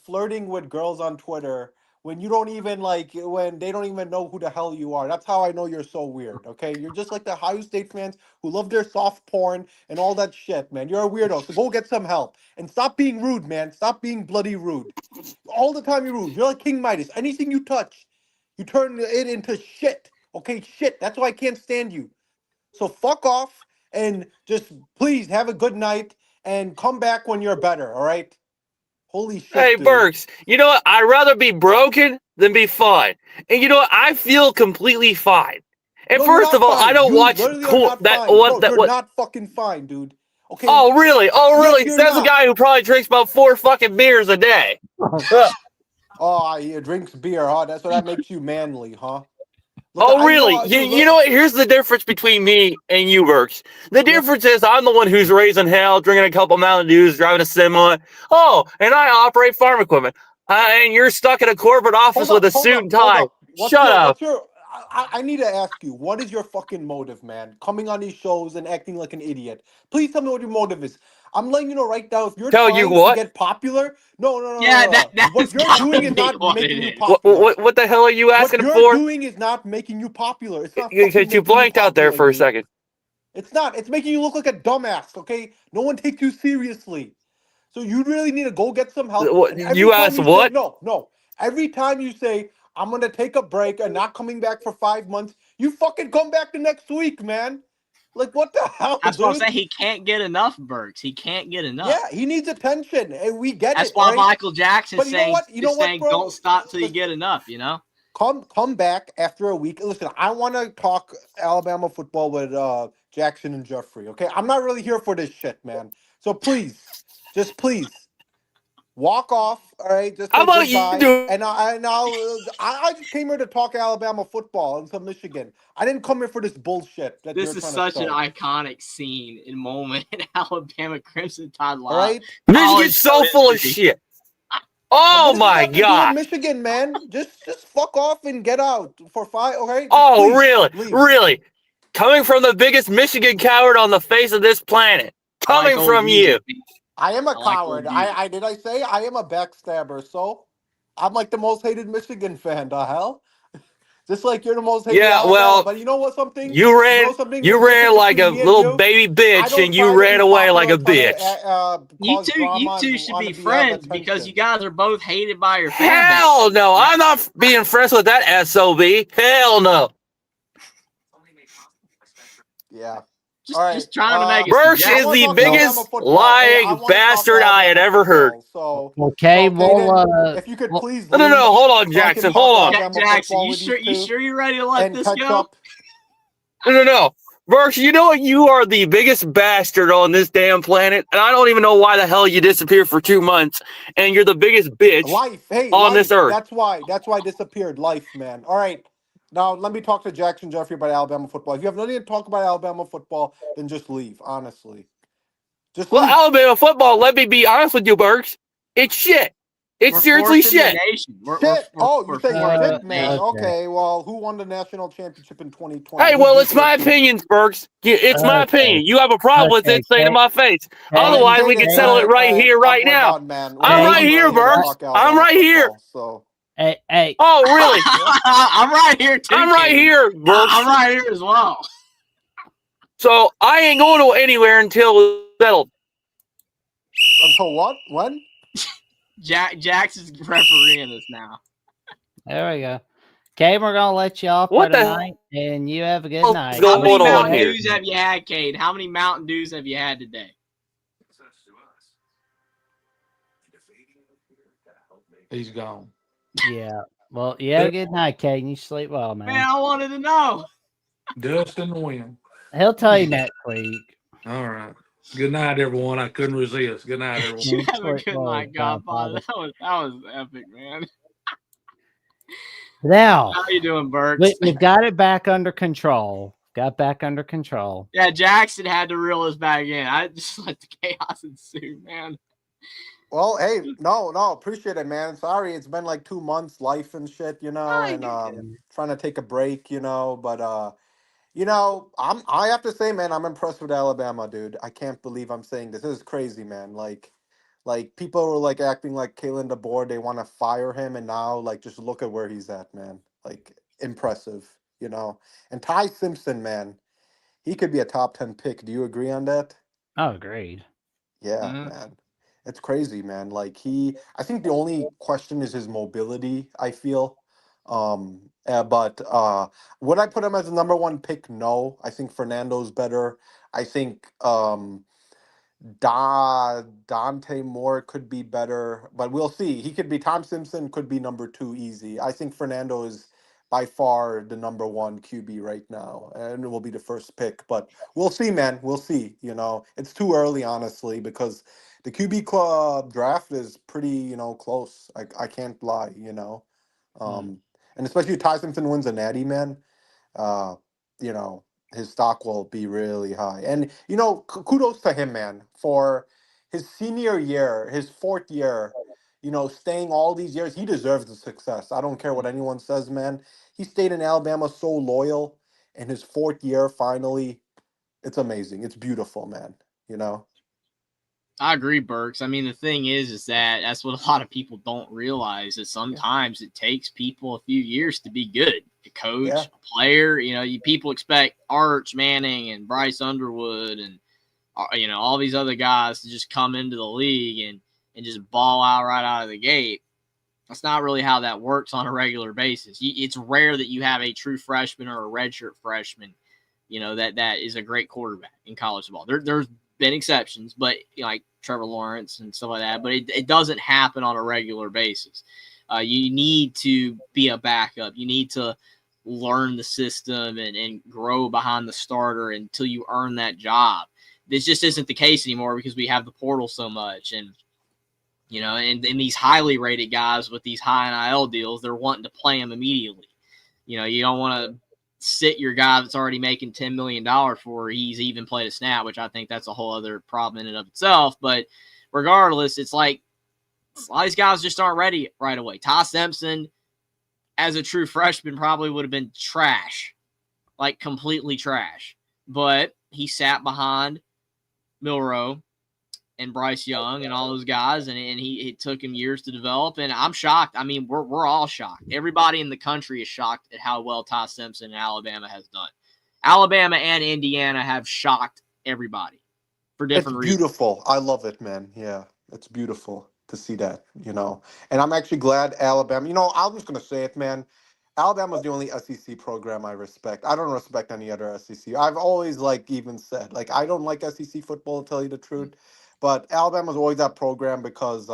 flirting with girls on Twitter when you don't even when they don't even know who the hell you are. That's how I know you're so weird. Okay, you're just like the Ohio State fans who love their soft porn and all that shit, man. You're a weirdo. So go get some help and stop being rude, man. Stop being bloody rude. All the time you're rude. You're like King Midas. Anything you touch, you turn it into shit. Okay, shit. That's why I can't stand you. So fuck off and just please have a good night and come back when you're better. All right. Holy shit. Hey, dude. Burks, you know what? I'd rather be broken than be fine. And you know what? I feel completely fine. And first of all, I don't watch You're not fucking fine, dude. Okay. Oh, really? Yes, That's a guy who probably drinks about 4 fucking beers a day. Oh, he drinks beer, huh? That's what that makes you manly, huh? Look, really? You know what? Here's the difference between me and you, Burks. The difference is I'm the one who's raising hell, drinking a couple Mountain Dews, driving a semi. Oh, and I operate farm equipment. And you're stuck in a corporate office with a suit and tie. Shut up. I need to ask you, what is your fucking motive, man? Coming on these shows and acting like an idiot. Please tell me what your motive is. I'm letting you know right now, if you're trying to get popular, no. Yeah, what you're doing is not making you popular. What the hell are you asking for? What you're doing is not making you popular. It's not. Because you blanked out there for a second. It's not. It's making you look like a dumbass. Okay, no one takes you seriously. So you really need to go get some help. You asked what? No. Every time you say I'm gonna take a break and not coming back for 5 months, you fucking come back the next week, man. Like, what the hell, That's dude? what I'm saying. He can't get enough, Burks. He can't get enough. Yeah, he needs attention, and we get That's it. why Right? Michael Jackson's But you know what? You know what, saying, bro? don't stop till you Listen, get enough, you know? come back after a week. Listen, I want to talk Alabama football with Jackson and Jeffrey. Okay, I'm not really here for this shit, man. So please, just please, walk off. All right, just How say about you goodbye. do? I just came here to talk Alabama football and some Michigan. I didn't come here for this bullshit that This you're is trying to such an start. iconic scene and moment in Alabama Crimson Tide All Live. right, Michigan's so full of shit. but Oh what does this my have to do with god. Michigan, man? Just fuck off and get out for 5. Okay, just Oh, please really? leave. Really? Coming from the biggest Michigan coward on the face of this planet. I like Coming old from music. you. I am a I like old coward. music. I did I say I am a backstabber, so I'm like the most hated Michigan fan, the hell? Just like you're the most hated Yeah, Alabama. well, But you know what something? you You know ran something? you Here's the ran difference like a between me and little you. baby I bitch don't and you try to ran be away like popular, a try bitch. to You cause two drama and should want be to have friends because you attention. guys are both hated by your fan base. Hell no. I'm not being friends with that SOB. Hell no. Yeah. All right. Just trying to make a Burks I is want to the talk suggestion. Alabama biggest football. Hey, I lying want to talk bastard I had Alabama ever heard. football. So, Okay, Caden, well, if you could well, please No, leave hold on, so I can Jackson. talk Hold on. Alabama Jackson, football with these you two sure you're ready to let and this catch go? up. No. Burks, you know what? You are the biggest bastard on this damn planet, and I don't even know why the hell you disappeared for 2 months, and you're the biggest bitch Life, hey, on this life. earth. That's why I disappeared. Life, man. All right. Now let me talk to Jackson Jeffrey about Alabama football. If you have nothing to talk about Alabama football, then just leave. Honestly, just Well, leave. Alabama football, let me be honest with you, Burks. It's shit. It's We're seriously fourth in the shit. nation. Shit. Oh, you We're say fourth in shit, the man. nation. okay. Okay. Well, who won the national championship in 2020? Hey, Who well, beat it's your my team? opinions, Burks. It's my Okay. opinion. You have a problem with Okay. it, say it to my face. All right, Otherwise, we can Caden. settle it right here, right We're now. done, man. I'm right I'm here, really here to Burks. talk I'm Alabama right here. football. So Hey, Oh, really? yeah. I'm right here too. I'm right Katie. here, Burks. I'm right here as well. So I ain't going to anywhere until it's settled. Until what? When? Jackson's refereeing us now. there we go. Okay, we're gonna let you off What for the tonight, and you have a good hell's night. How many going on Mountain here? Dews have you had, Cade? How many Mountain Dews have you had today? He's gone. Yeah. Well, you have a good night, Kate. You sleep well, man. Man, I wanted to know. Dust in the wind. He'll tell you next week. All right. Good night, everyone. I couldn't resist. Good night, everyone. You have a Sleep good well, night, Godfather. Godfather. That was epic, man. Now, How you doing, Burks? we've got it back under control. Got back under control. Yeah, Jackson had to reel us back in. I just let the chaos ensue, man. Well, hey, no, appreciate it, man. Sorry, it's been like 2 months, life and shit, and trying to take a break, but I have to say, man, I'm impressed with Alabama, dude. I can't believe I'm saying this. This is crazy, man. Like people were like acting like Kalen DeBoer, they want to fire him, and now like just look at where he's at, man. Like impressive. And Ty Simpson, man, he could be a top 10 pick. Do you agree on that? Oh, agreed. Yeah, Mhm. man. It's crazy, man. Like I think the only question is his mobility, I feel. But would I put him as a number one pick? No. I think Fernando's better. I think Dante Moore could be better, but we'll see. He could be Tom Simpson, could be number two easy. I think Fernando is by far the number one QB right now, and it will be the first pick. But we'll see, man. We'll see. It's too early, honestly, because the QB club draft is pretty, close. I can't lie. And especially if Ty Simpson wins a natty, man. Uh, you know, his stock will be really high. And kudos to him, man, for his senior year, his fourth year. Staying all these years, he deserves the success. I don't care what anyone says, man. He stayed in Alabama so loyal, and his fourth year finally, it's amazing. It's beautiful, man. I agree, Burks. I mean, the thing is that's what a lot of people don't realize that sometimes it takes people a few years to be good. A coach, Yeah. a player, people expect Arch Manning and Bryce Underwood and, all these other guys to just come into the league and just ball out right out of the gate. That's not really how that works on a regular basis. It's rare that you have a true freshman or a redshirt freshman that is a great quarterback in college football. There's been exceptions, but like Trevor Lawrence and stuff like that, but it doesn't happen on a regular basis. You need to be a backup. You need to learn the system and grow behind the starter until you earn that job. This just isn't the case anymore because we have the portal so much. And, and these highly rated guys with these high NIL deals, they're wanting to play them immediately. You don't want to sit your guy that's already making $10 million for he's even played a snap, which I think that's a whole other problem in and of itself. But regardless, it's like a lot of these guys just aren't ready right away. Ty Simpson, as a true freshman, probably would have been trash, like completely trash. But he sat behind Milroe and Bryce Young and all those guys, and it took him years to develop. And I'm shocked. I mean, we're all shocked. Everybody in the country is shocked at how well Ty Simpson and Alabama has done. Alabama and Indiana have shocked everybody for different reasons. It's beautiful. I love it, man. Yeah, it's beautiful to see that, And I'm actually glad Alabama, I'm just going to say it, man. Alabama's the only SEC program I respect. I don't respect any other SEC. I've always, even said, I don't like SEC football, to tell you the truth. But Alabama's always that program because,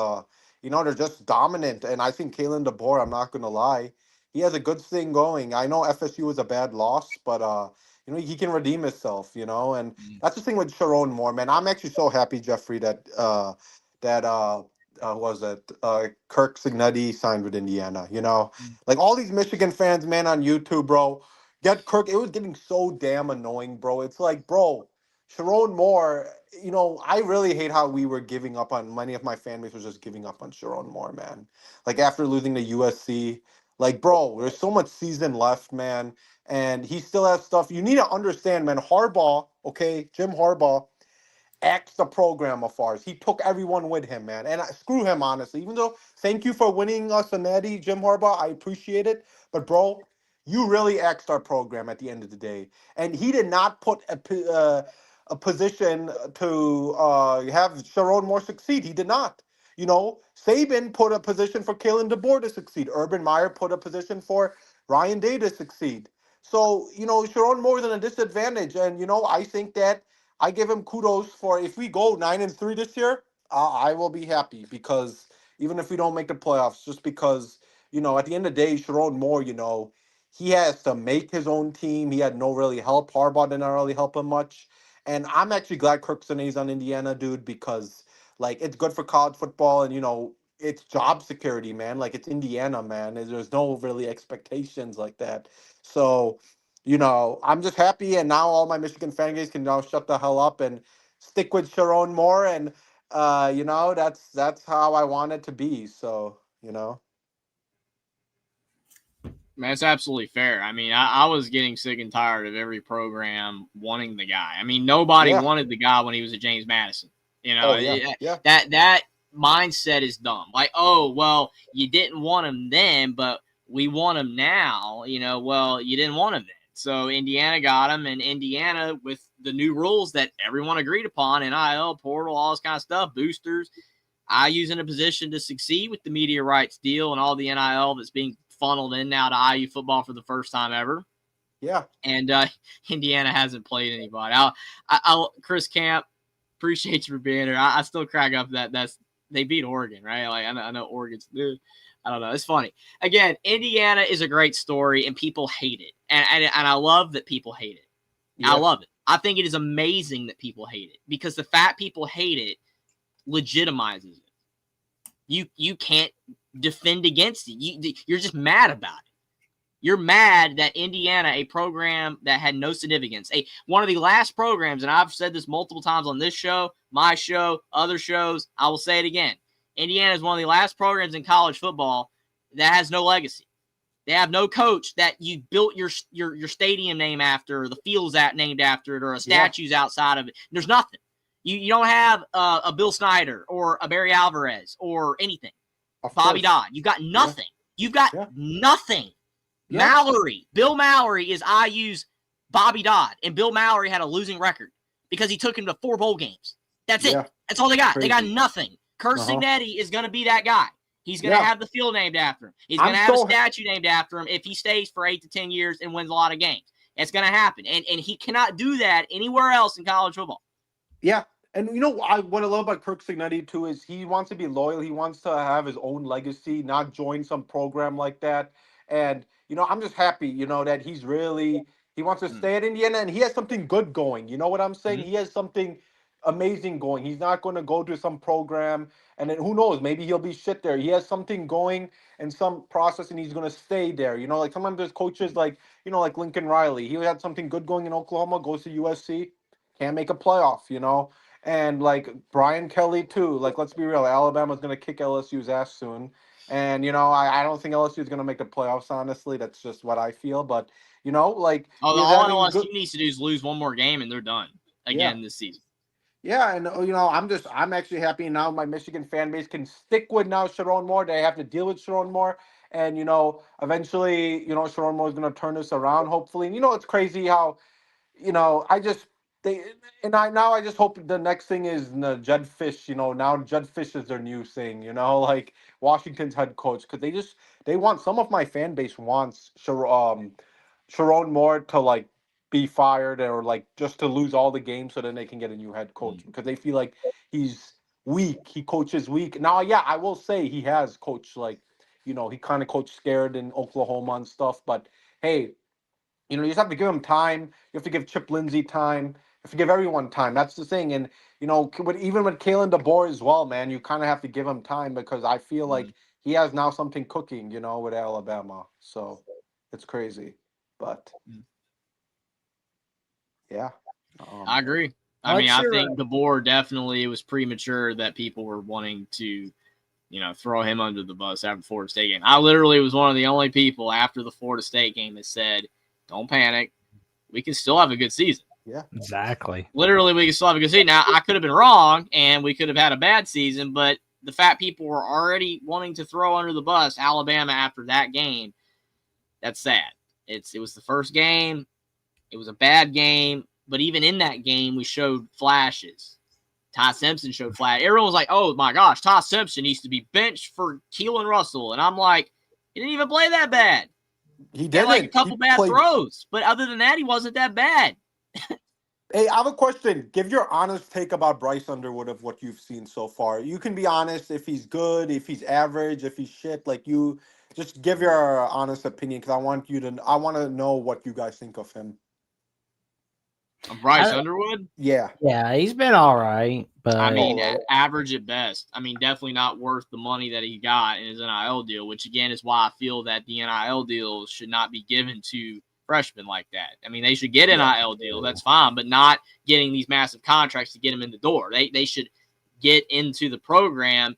they're just dominant. And I think Kalen DeBoer, I'm not going to lie, he has a good thing going. I know FSU was a bad loss, but, he can redeem himself, And that's the thing with Sharon Moore, man. I'm actually so happy, Jeffrey, that Kirk Cignetti signed with Indiana, Like all these Michigan fans, man, on YouTube, bro, get Kirk. It was getting so damn annoying, bro. It's like, bro, Sharon Moore, I really hate how we were giving up on, many of my fan base was just giving up on Sharon Moore, man. Like after losing to USC, bro, there's so much season left, man. And he still has stuff. You need to understand, man, Harbaugh, okay, Jim Harbaugh, axed the program of ours. He took everyone with him, man. And screw him, honestly. Even though, thank you for winning us a natty, Jim Harbaugh. I appreciate it. But, bro, you really axed our program at the end of the day. And he did not put a position to have Sharon Moore succeed. He did not. Saban put a position for Kalen DeBoer to succeed. Urban Meyer put a position for Ryan Day to succeed. So, Sharon Moore is in a disadvantage. And, I think that I give him kudos for if we go 9-3 this year, I will be happy because even if we don't make the playoffs, just because, at the end of the day, Sharon Moore, he has to make his own team. He had no really help. Harbaugh didn't really help him much. And I'm actually glad Kirk Cignett's on Indiana, dude, because, it's good for college football and, it's job security, man. It's Indiana, man. There's no really expectations like that. So, I'm just happy, and now all my Michigan fan base can now shut the hell up and stick with Sharon Moore, and that's how I want it to be. So, That's absolutely fair. I mean, I was getting sick and tired of every program wanting the guy. I mean, nobody wanted the guy when he was at James Madison. That mindset is dumb. Like, oh, well, you didn't want him then, but we want him now. Well, you didn't want him then. So Indiana got him, and Indiana, with the new rules that everyone agreed upon, NIL, portal, all this kind of stuff, boosters, IU's in a position to succeed with the media rights deal and all the NIL that's being funneled in now to IU football for the first time ever. Yeah. And Indiana hasn't played anybody. Chris Camp, appreciate you for being here. I still crack up that they beat Oregon, right? I know Oregon's new. I don't know. It's funny. Again, Indiana is a great story, and people hate it. And I love that people hate it. Yeah. I love it. I think it is amazing that people hate it because the fact people hate it legitimizes it. You can't defend against it. You're just mad about it. You're mad that Indiana, a program that had no significance, one of the last programs, and I've said this multiple times on this show, my show, other shows, I will say it again. Indiana is one of the last programs in college football that has no legacy. They have no coach that you built your stadium name after, or the field's named after it, or a statue's outside of it. There's nothing. You don't have a Bill Snyder or a Barry Alvarez or anything. Bobby Dodd. You've got nothing. You've got nothing. Yeah. Bill Mallory is IU's Bobby Dodd, and Bill Mallory had a losing record because he took him to 4 bowl games. That's it. That's all they got. Crazy. They got nothing. Kirk Cignetti is going to be that guy. He's going to have the field named after him. He's going to have a statue named after him if he stays for 8 to 10 years and wins a lot of games. It's going to happen. And he cannot do that anywhere else in college football. Yeah. And what I love about Kirk Cignetti too is he wants to be loyal. He wants to have his own legacy, not join some program like that. And I'm just happy, that he wants to stay at Indiana and he has something good going. You know what I'm saying? He has something amazing going. He's not going to go to some program and then who knows, maybe he'll be shit there. He has something going and some process and he's going to stay there. Like sometimes there's coaches like Lincoln Riley. He had something good going in Oklahoma, goes to USC, can't make a playoff, And like Brian Kelly too. Like let's be real, Alabama's gonna kick LSU's ass soon. And I don't think LSU is gonna make the playoffs. Honestly, that's just what I feel. But like all LSU needs to do is lose one more game and they're done again this season. Yeah, and I'm actually happy now. My Michigan fan base can stick with now Sharon Moore. They have to deal with Sharon Moore, and eventually Sharon Moore is gonna turn this around. Hopefully, and it's crazy how I just I just hope the next thing is Judd Fish. Now Judd Fish is their new thing. Like Washington's head coach because they want some of my fan base wants Sharon Moore to like be fired or like just to lose all the games so then they can get a new head coach because they feel like he's weak. He coaches weak. Now, yeah, I will say he has coached like he kind of coached scared in Oklahoma and stuff. But hey. You just have to give him time. You have to give Chip Lindsey time. You have to give everyone time. That's the thing. And, even with Kalen DeBoer as well, man, you kind of have to give him time because I feel like he has now something cooking, with Alabama. So it's crazy. But, yeah. I agree. I think DeBoer definitely, it was premature that people were wanting to, throw him under the bus after the Florida State game. I literally was one of the only people after the Florida State game that said, don't panic. We can still have a good season. Yeah, exactly. Literally, we can still have a good season. Now, I could have been wrong, and we could have had a bad season, but the fact people were already wanting to throw under the bus Alabama after that game, that's sad. It was the first game. It was a bad game, but even in that game, we showed flashes. Ty Simpson showed flashes. Everyone was like, oh, my gosh, Ty Simpson needs to be benched for Keelan Russell. And I'm like, he didn't even play that bad. He did like a couple bad throws, but other than that, he wasn't that bad. Hey, I have a question. Give your honest take about Bryce Underwood of what you've seen so far. You can be honest if he's good, if he's average, if he's shit. Like you, just give your honest opinion because I want to know what you guys think of him. Bryce Underwood? Yeah. Yeah, he's been all right. But average at best. Definitely not worth the money that he got in his NIL deal, which, again, is why I feel that the NIL deals should not be given to freshmen like that. They should get an NIL deal. That's fine, but not getting these massive contracts to get them in the door. They should get into the program,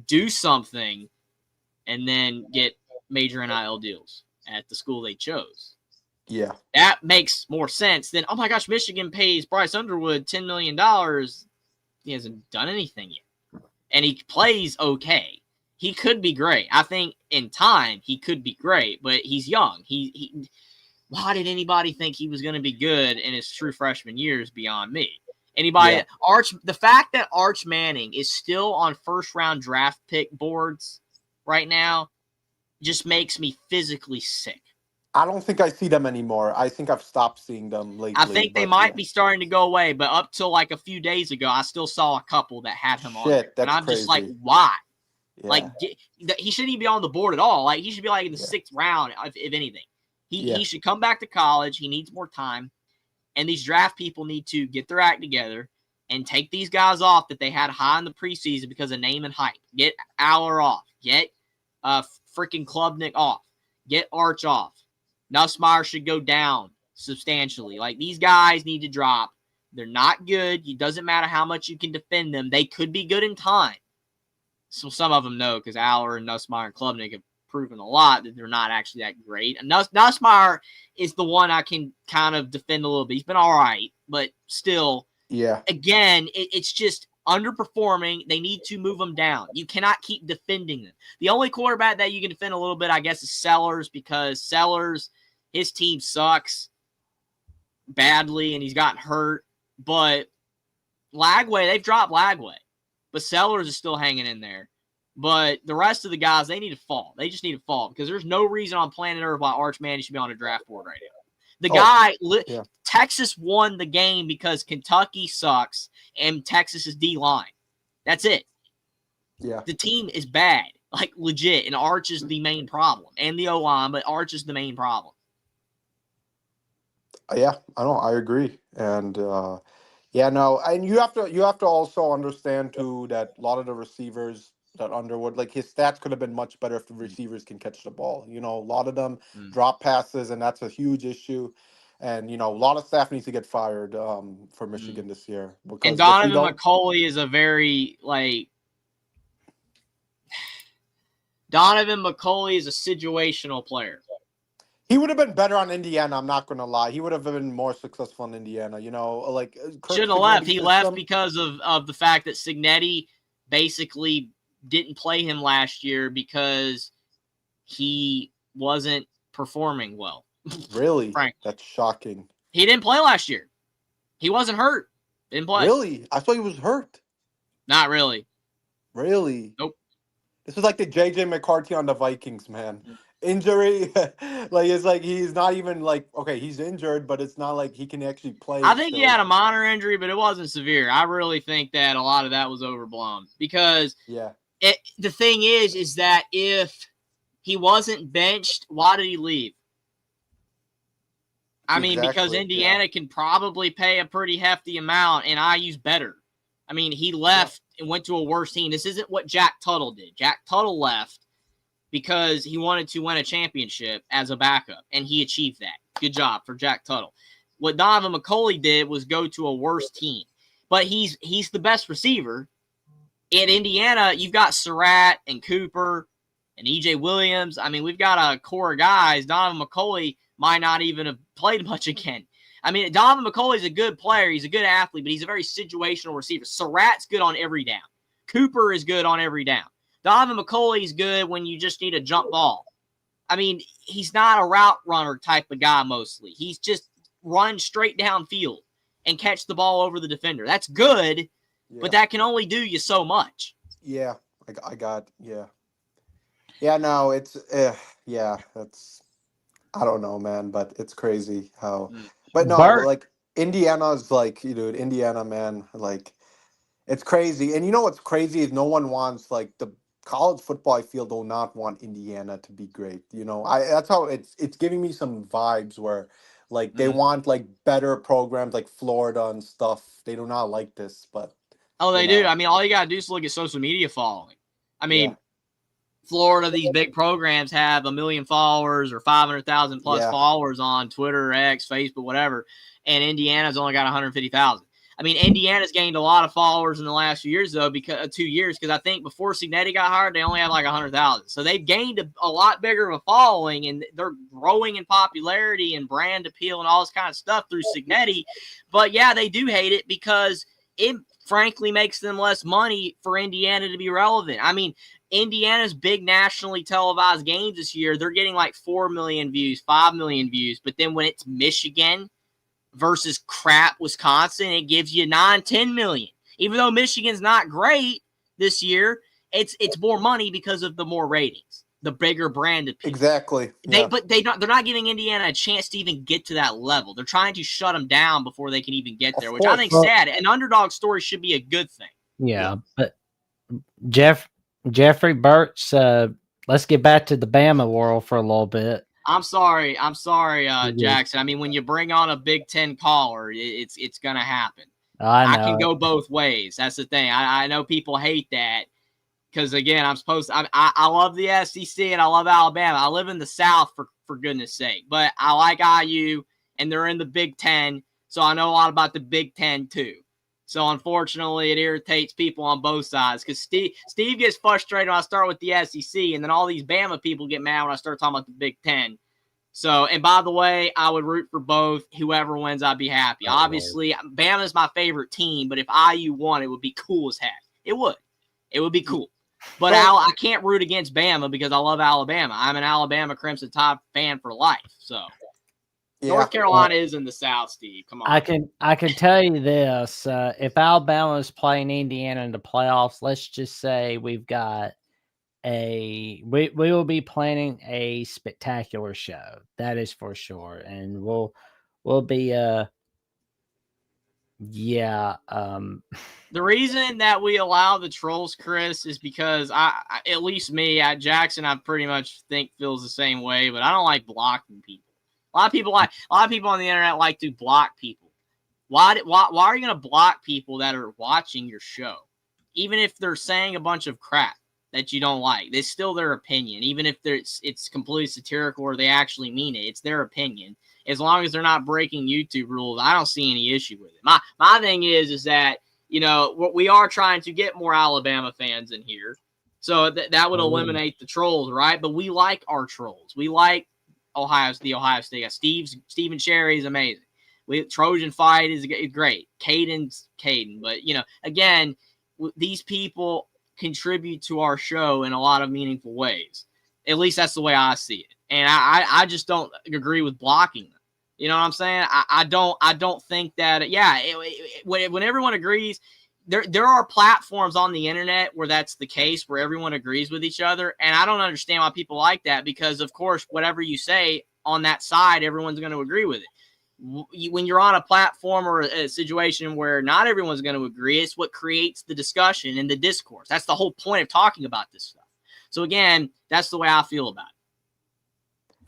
do something, and then get major NIL deals at the school they chose. Yeah. That makes more sense than, oh my gosh, Michigan pays Bryce Underwood $10 million. He hasn't done anything yet. And he plays okay. He could be great. I think in time he could be great, but he's young. Why did anybody think he was going to be good in his true freshman year is beyond me. The fact that Arch Manning is still on first round draft pick boards right now just makes me physically sick. I don't think I see them anymore. I think I've stopped seeing them lately. I think they might be starting to go away, but up till like a few days ago, I still saw a couple that had him on there. And I'm crazy. Just like, why? Yeah. He shouldn't even be on the board at all. Like, he should be like in the sixth round, if anything. He should come back to college. He needs more time. And these draft people need to get their act together and take these guys off that they had high in the preseason because of name and hype. Get Aller off. Get freaking Klubnik off. Get Arch off. Nussmeier should go down substantially. Like, these guys need to drop. They're not good. It doesn't matter how much you can defend them. They could be good in time. So some of them know because Aller and Nussmeier and Klubnik have proven a lot that they're not actually that great. And Nussmeier is the one I can kind of defend a little bit. He's been all right, but still, again, it's just underperforming. They need to move them down. You cannot keep defending them. The only quarterback that you can defend a little bit, I guess, is Sellers because Sellers, his team sucks badly and he's gotten hurt. But Lagway, they've dropped Lagway. But Sellers is still hanging in there. But the rest of the guys, they need to fall. They just need to fall because there's no reason on planet Earth why Arch Manning should be on a draft board right now. The Oh, guy, yeah. Texas won the game because Kentucky sucks and Texas's D-line. That's it. Yeah. The team is bad, like legit, and Arch is the main problem, and the O-line, but Arch is the main problem. Yeah, I agree. And yeah, no, and you have to also understand too that a lot of the receivers that Underwood, like his stats could have been much better if the receivers can catch the ball. You know, a lot of them drop passes, and that's a huge issue. And you know, a lot of staff needs to get fired for Michigan this year And because if we Donovan don't, McCulley is a very Donovan McCulley is a situational player. he would have been better on Indiana. I'm not going to lie, he would have been more successful in Indiana. You know, like Kirk Shouldn't have left. Cignetti's He left system. because of the fact that Cignetti basically didn't play him last year because he wasn't performing well. Really, Frankly, that's shocking. he didn't play last year. He wasn't hurt. Didn't play. Really, I thought he was hurt. Not really. Really? Nope. This is like the JJ McCarthy on the Vikings, man. Injury, like it's like he's not even like okay, he's injured, but it's not like he can actually play. I think he still. had a minor injury, but it wasn't severe. I really think that a lot of that was overblown because Yeah. The thing is that if he wasn't benched, why did he leave? I mean, because Exactly, Indiana can probably pay a pretty hefty amount, and IU's better. I mean, he left and went to a worse team. This isn't what Jack Tuttle did. Jack Tuttle left because he wanted to win a championship as a backup, and he achieved that. Good job for Jack Tuttle. What Donovan McCulley did was go to a worse team. But he's the best receiver. In Indiana, you've got Surratt and Cooper and E.J. Williams. I mean, we've got a core of guys. Donovan McCulley might not even have played much again. I mean, Donovan McCulley's a good player. He's a good athlete, but he's a very situational receiver. Surratt's good on every down. Cooper is good on every down. Donovan McCulley's good when you just need a jump ball. I mean, he's not a route runner type of guy mostly. He's just run straight downfield and catch the ball over the defender. That's good, but that can only do you so much. Yeah, I got yeah. Yeah, no, it's yeah, that's I don't know, man, but it's crazy how. But no, Bart. like Indiana's like, dude, Indiana, man, like it's crazy. And you know what's crazy is no one wants like the college football. I feel do not want Indiana to be great. You know, that's how it's giving me some vibes where like they want like better programs like Florida and stuff. They do not like this, but they do. I mean, all you gotta do is look at social media following. I mean, Florida, these big programs have 1 million followers or 500,000 plus followers on Twitter, X, Facebook, whatever, and Indiana's only got 150,000. I mean, Indiana's gained a lot of followers in the last few years, though, because 2 years, because I think before Cignetti got hired, they only had like 100,000. So they've gained a lot bigger of a following, and they're growing in popularity and brand appeal and all this kind of stuff through Cignetti. But yeah, they do hate it because it frankly makes them less money for Indiana to be relevant. I mean, Indiana's big nationally televised games this year, they're getting like 4 million views, 5 million views. But then when it's Michigan versus crap Wisconsin, it gives you 9, 10 million. Even though Michigan's not great this year, it's more money because of the more ratings, the bigger brand appeal. Exactly. But they're not giving Indiana a chance to even get to that level. They're trying to shut them down before they can even get there, which I think is sad. An underdog story should be a good thing. Yeah, but Jeffrey Burt's, let's get back to the Bama world for a little bit. I'm sorry, Jackson. I mean, when you bring on a Big Ten caller, it's going to happen. I know. I can go both ways. That's the thing. I know people hate that because, again, I love the SEC and I love Alabama. I live in the South, for goodness sake. But I like IU, and they're in the Big Ten, so I know a lot about the Big Ten, too. So, unfortunately, it irritates people on both sides because Steve gets frustrated when I start with the SEC, and then all these Bama people get mad when I start talking about the Big Ten. So, and by the way, I would root for both. Whoever wins, I'd be happy. Obviously, Bama is my favorite team, but if IU won, it would be cool as heck. It would be cool. But I can't root against Bama because I love Alabama. I'm an Alabama Crimson Tide fan for life. So. Yeah. North Carolina is in the South, Steve. Come on. I can tell you this: if Alabama is playing Indiana in the playoffs, let's just say we've got we will be planning a spectacular show. That is for sure. And we'll be yeah. The reason that we allow the trolls, Chris, is because I at least me, Jackson, I pretty much think feels the same way, but I don't like blocking people. A lot of people on the internet like to block people. Why are you going to block people that are watching your show? Even if they're saying a bunch of crap that you don't like, it's still their opinion. Even if it's completely satirical or they actually mean it, it's their opinion. As long as they're not breaking YouTube rules, I don't see any issue with it. My thing is that, you know, we are trying to get more Alabama fans in here. So that would eliminate the trolls, right? But we like our trolls. We like the Ohio State. Stephen Sherry is amazing. Trojan Fight is great. Caden's Caden. But, you know, again, these people contribute to our show in a lot of meaningful ways. At least that's the way I see it. And I just don't agree with blocking them. You know what I'm saying? I don't think that, when everyone agrees, there are platforms on the internet where that's the case, where everyone agrees with each other. And I don't understand why people like that, because of course, whatever you say on that side, everyone's going to agree with it. When you're on a platform or a situation where not everyone's going to agree, it's what creates the discussion and the discourse. That's the whole point of talking about this stuff. So again, that's the way I feel about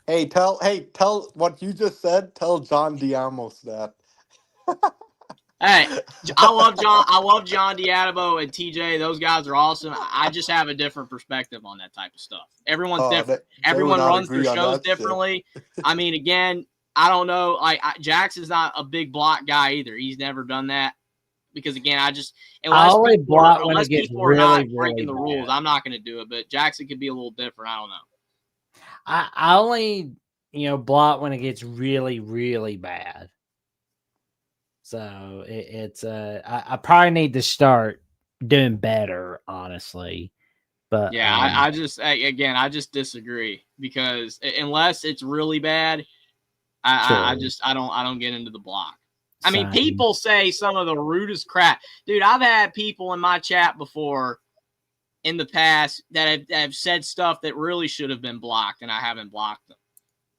it. Tell what you just said. Tell John Diamos that. Hey, I love John Diadabo and TJ. Those guys are awesome. I just have a different perspective on that type of stuff. Everyone's different. Everyone runs their shows differently. I mean, again, I don't know. Like Jackson's not a big block guy either. He's never done that because, again, unless people are not breaking the rules, I'm not going to do it. But Jackson could be a little different. I don't know. I only block when it gets really, really bad. So I probably need to start doing better, honestly. But yeah, I just disagree, because unless it's really bad, I don't get into the block. I mean, people say some of the rudest crap. Dude, I've had people in my chat before in the past that have said stuff that really should have been blocked, and I haven't blocked them.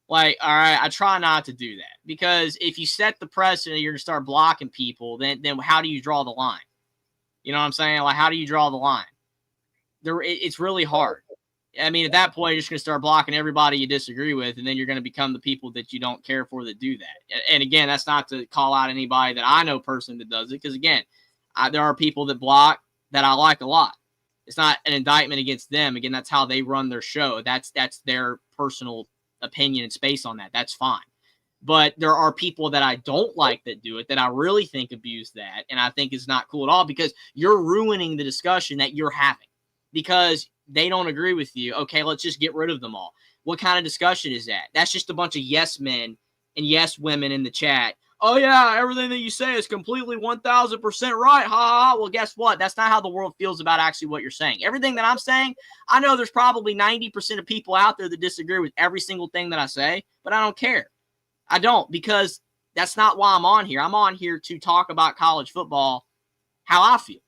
Like, all right, I try not to do that, because if you set the precedent, you're going to start blocking people, then how do you draw the line? You know what I'm saying? Like, how do you draw the line? It's really hard. I mean, at that point, you're just going to start blocking everybody you disagree with, and then you're going to become the people that you don't care for that do that. And again, that's not to call out anybody that I know personally that does it, because again, there are people that block that I like a lot. It's not an indictment against them. Again, that's how they run their show. That's their personal opinion and space on that. That's fine. But there are people that I don't like that do it, that I really think abuse that, and I think is not cool at all, because you're ruining the discussion that you're having because they don't agree with you. Okay, let's just get rid of them all. What kind of discussion is that? That's just a bunch of yes men and yes women in the chat. Oh, yeah, everything that you say is completely 1,000% right. Ha, ha, ha. Well, guess what? That's not how the world feels about actually what you're saying. Everything that I'm saying, I know there's probably 90% of people out there that disagree with every single thing that I say, but I don't care. I don't, because that's not why I'm on here. I'm on here to talk about college football how I feel.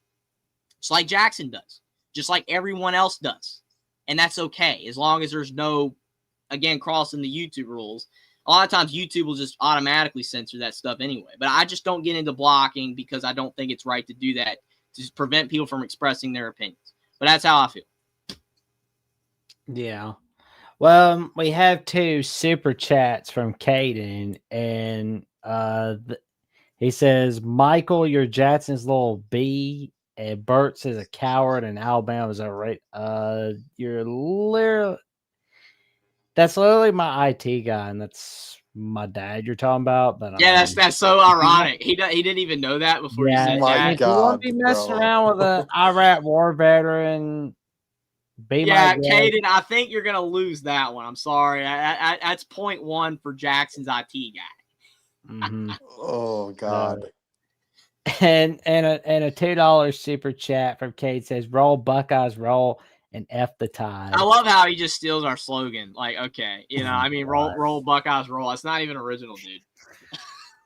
Just like Jackson does. Just like everyone else does. And that's okay, as long as there's no, again, crossing the YouTube rules. A lot of times YouTube will just automatically censor that stuff anyway. But I just don't get into blocking, because I don't think it's right to do that, to prevent people from expressing their opinions. But that's how I feel. Yeah. Well, we have 2 super chats from Caden, and he says, Michael, you're Jackson's little B, and Bert says a coward, and Alabama's a right. You're literally, that's literally my IT guy, and that's my dad you're talking about. But yeah, that's so ironic. He didn't even know that before he said that. If you want to be messing around with an Iraq war veteran, Caden, I think you're gonna lose that one. I'm sorry. That's 0.1 for Jackson's IT guy. Mm-hmm. Oh God. And a $2 super chat from Kate says, "Roll Buckeyes, roll, and F the Tide." I love how he just steals our slogan. Like, okay, I mean, roll Buckeyes, roll. It's not even original, dude.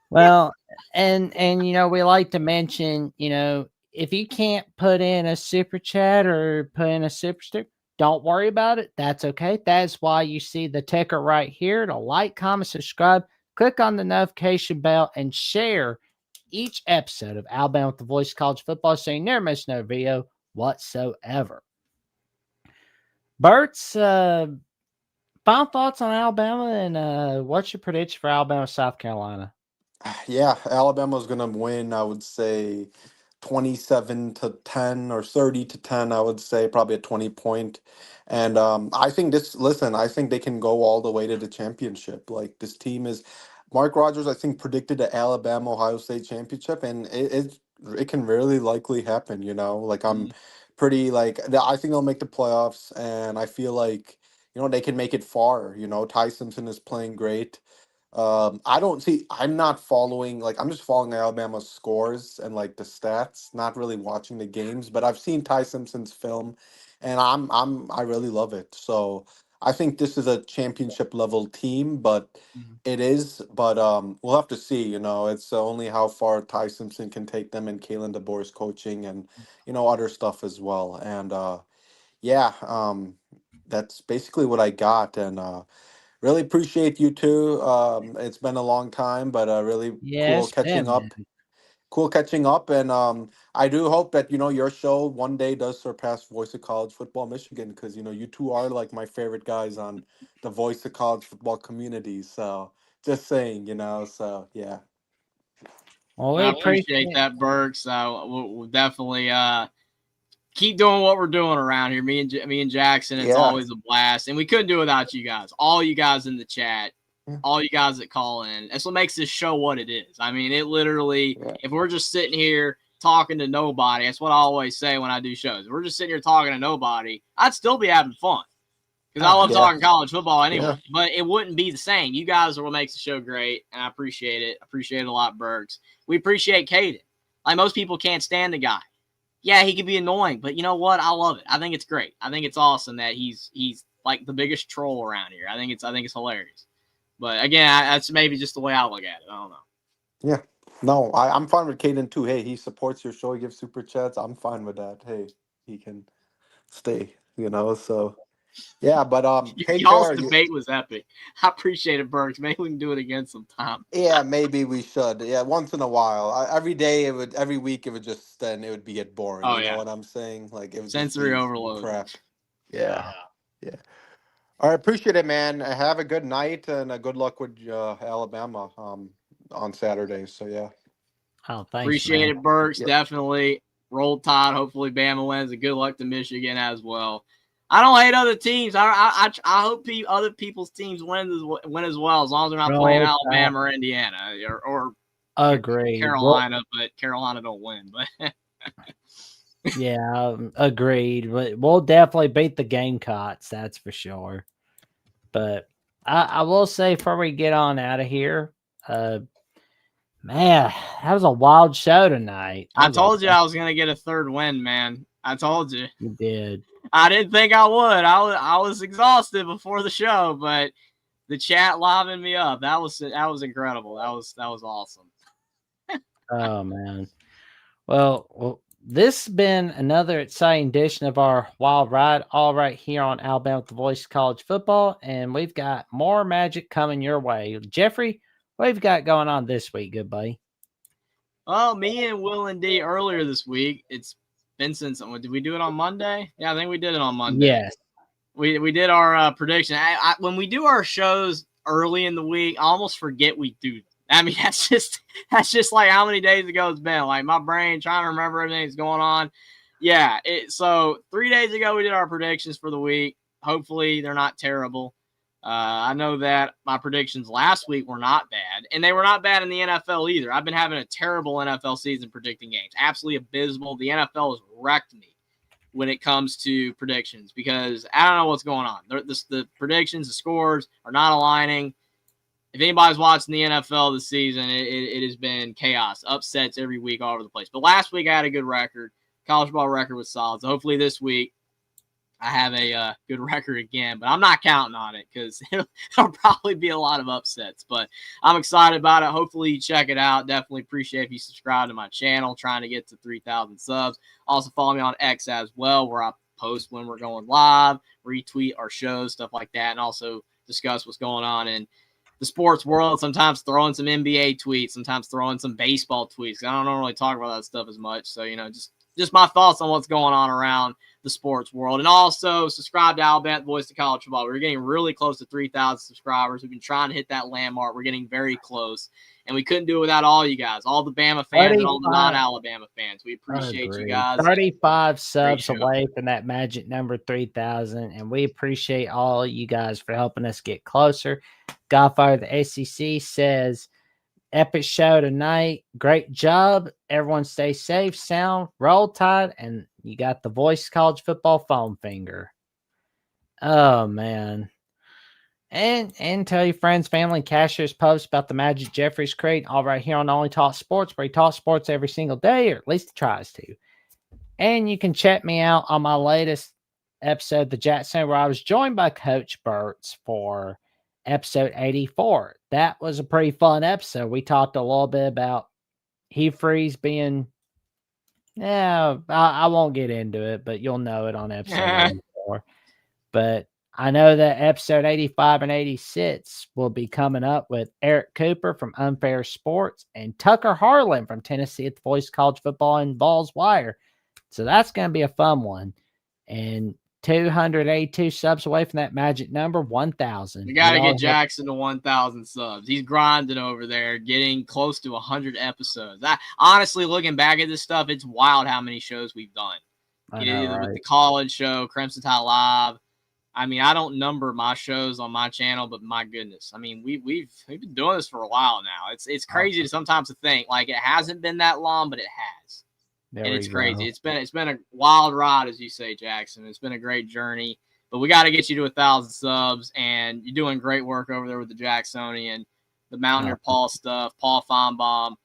Well, and we like to mention, if you can't put in a super chat or put in a super sticker, Don't worry about it. That's okay. That's why you see the ticker right here. To like, comment, subscribe, click on the notification bell, and share each episode of Alabama with the Voice of College Football so you never miss no video whatsoever. Bert's final thoughts on Alabama, and what's your prediction for Alabama, South Carolina? Yeah, Alabama's gonna win. I would say 27-10 or 30-10. I would say probably a 20 point. And I think this. Listen, I think they can go all the way to the championship. Like this team is. Mark Rogers, I think, predicted the Alabama Ohio State championship, and it can really likely happen. Like I'm pretty like I think they'll make the playoffs, and I feel like they can make it far. Ty Simpson is playing great. I don't see. I'm not following. Like I'm just following Alabama's scores and like the stats. Not really watching the games, but I've seen Ty Simpson's film, and I really love it. So I think this is a championship level team, but it is. But we'll have to see. It's only how far Ty Simpson can take them, and Kalen DeBoer's coaching, and other stuff as well. And yeah, that's basically what I got. And really appreciate you too. It's been a long time, but really cool Yes, catching up. Cool catching up, and I do hope that your show one day does surpass Voice of College Football Michigan, because you two are like my favorite guys on the Voice of College Football community. So just saying, So yeah. Well, I appreciate that, Burks. We'll definitely keep doing what we're doing around here. Me and Jackson. It's always a blast, and we couldn't do it without you guys. All you guys in the chat, all you guys that call in. That's what makes this show what it is. I mean, it literally. If we're just sitting here talking to nobody, that's what I always say when I do shows. If we're just sitting here talking to nobody, I'd still be having fun because I love talking college football anyway. But it wouldn't be the same. You guys are what makes the show great, and I appreciate it. Appreciate it a lot, Burks. We appreciate Caden. Like most people can't stand the guy. Yeah, he can be annoying, but you know what? I love it. I think it's great. I think it's awesome that he's like the biggest troll around here. I think it's hilarious. But again, that's maybe just the way I look at it. I don't know. Yeah. No, I'm fine with Caden too. Hey, he supports your show. He gives super chats. I'm fine with that. Hey, he can stay. So yeah. But y'all's debate was epic. I appreciate it, Burks. Maybe we can do it again sometime. Yeah, maybe we should. Yeah, once in a while. Every week it would just it would get boring. You know what I'm saying? Like it would sensory overload. Crap. Yeah. All right, appreciate it, man. Have a good night and good luck with Alabama on Saturday. So yeah. Oh, thanks. Appreciate it, Burks. Yep. Definitely. Roll Tide. Hopefully Bama wins, and good luck to Michigan as well. I don't hate other teams. I hope other people's teams win as well, as long as they're not playing Alabama or Indiana or Carolina. But Carolina don't win. But yeah, agreed. But we'll definitely beat the Gamecocks, that's for sure. But I will say before we get on out of here, man, that was a wild show tonight. I told you I was gonna get a third win, man. I told you. You did. I didn't think I would. I was exhausted before the show, but the chat livened me up. That was incredible. That was awesome. Oh man. Well, this has been another exciting edition of our Wild Ride, all right here on Alabama with the Voice of College Football, and we've got more magic coming your way. Jeffrey, what have you got going on this week, good buddy? Well, me and Will and D earlier this week. It's been since. Did we do it on Monday? Yeah, I think we did it on Monday. Yes. We did our prediction. When we do our shows early in the week, I almost forget we do. I mean, that's just like how many days ago it's been. Like my brain trying to remember everything that's going on. Yeah. So 3 days ago we did our predictions for the week. Hopefully they're not terrible. I know that my predictions last week were not bad, and they were not bad in the NFL either. I've been having a terrible NFL season predicting games. Absolutely abysmal. The NFL has wrecked me when it comes to predictions because I don't know what's going on. The predictions, the scores are not aligning. If anybody's watching the NFL this season, it has been chaos, upsets every week all over the place. But last week I had a good record. College ball record was solid. So hopefully this week I have a good record again, but I'm not counting on it because there'll probably be a lot of upsets. But I'm excited about it. Hopefully you check it out. Definitely appreciate if you subscribe to my channel, trying to get to 3,000 subs. Also follow me on X as well, where I post when we're going live, retweet our shows, stuff like that, and also discuss what's going on in the sports world. Sometimes throw in some NBA tweets, sometimes throw in some baseball tweets. I don't really talk about that stuff as much. So, just my thoughts on what's going on around the sports world. And also subscribe to Alabama Voice of College Football. We're getting really close to 3,000 subscribers. We've been trying to hit that landmark. We're getting very close. And we couldn't do it without all you guys, all the Bama fans and all the non-Alabama fans. We appreciate you guys. 35 subs away from that magic number 3,000. And we appreciate all you guys for helping us get closer. Godfather the SEC says, epic show tonight. Great job. Everyone stay safe, sound, roll tide, and you got the Voice College Football foam finger. Oh, man. And tell your friends, family, cashiers post about the Magic Jeffries create all right here on Only Talk Sports, where he talks sports every single day, or at least he tries to. And you can check me out on my latest episode, The Jackson, where I was joined by Coach Burtz for episode 84. That was a pretty fun episode. We talked a little bit about Hugh Freeze being, I won't get into it, but you'll know it on episode 84. But I know that episode 85 and 86 will be coming up with Eric Cooper from Unfair Sports and Tucker Harlan from Tennessee at the Voice College Football and Balls Wire. So that's going to be a fun one. And 282 subs away from that magic number, 1,000. We got to get Jackson to 1,000 subs. He's grinding over there, getting close to 100 episodes. Honestly, looking back at this stuff, it's wild how many shows we've done. With the college show, Crimson Tide Live. I mean, I don't number my shows on my channel, but my goodness, I mean, we've been doing this for a while now. It's crazy to sometimes to think like it hasn't been that long, but it has. And it's crazy. It's been a wild ride, as you say, Jackson. It's been a great journey, but we got to get you to 1,000 subs, and you're doing great work over there with the Jacksonian, the Mountaineer Paul stuff, Paul Feinbaum.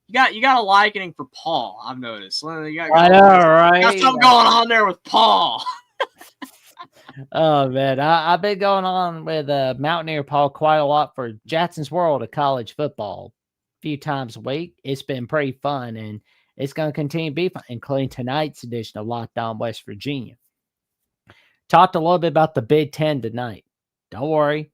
You got a likening for Paul, I've noticed. I know, right? Got something going on there with Paul. Oh, man. I've been going on with Mountaineer Paul quite a lot for Jackson's World of College Football a few times a week. It's been pretty fun, and it's going to continue to be fun, including tonight's edition of Locked On West Virginia. Talked a little bit about the Big Ten tonight. Don't worry.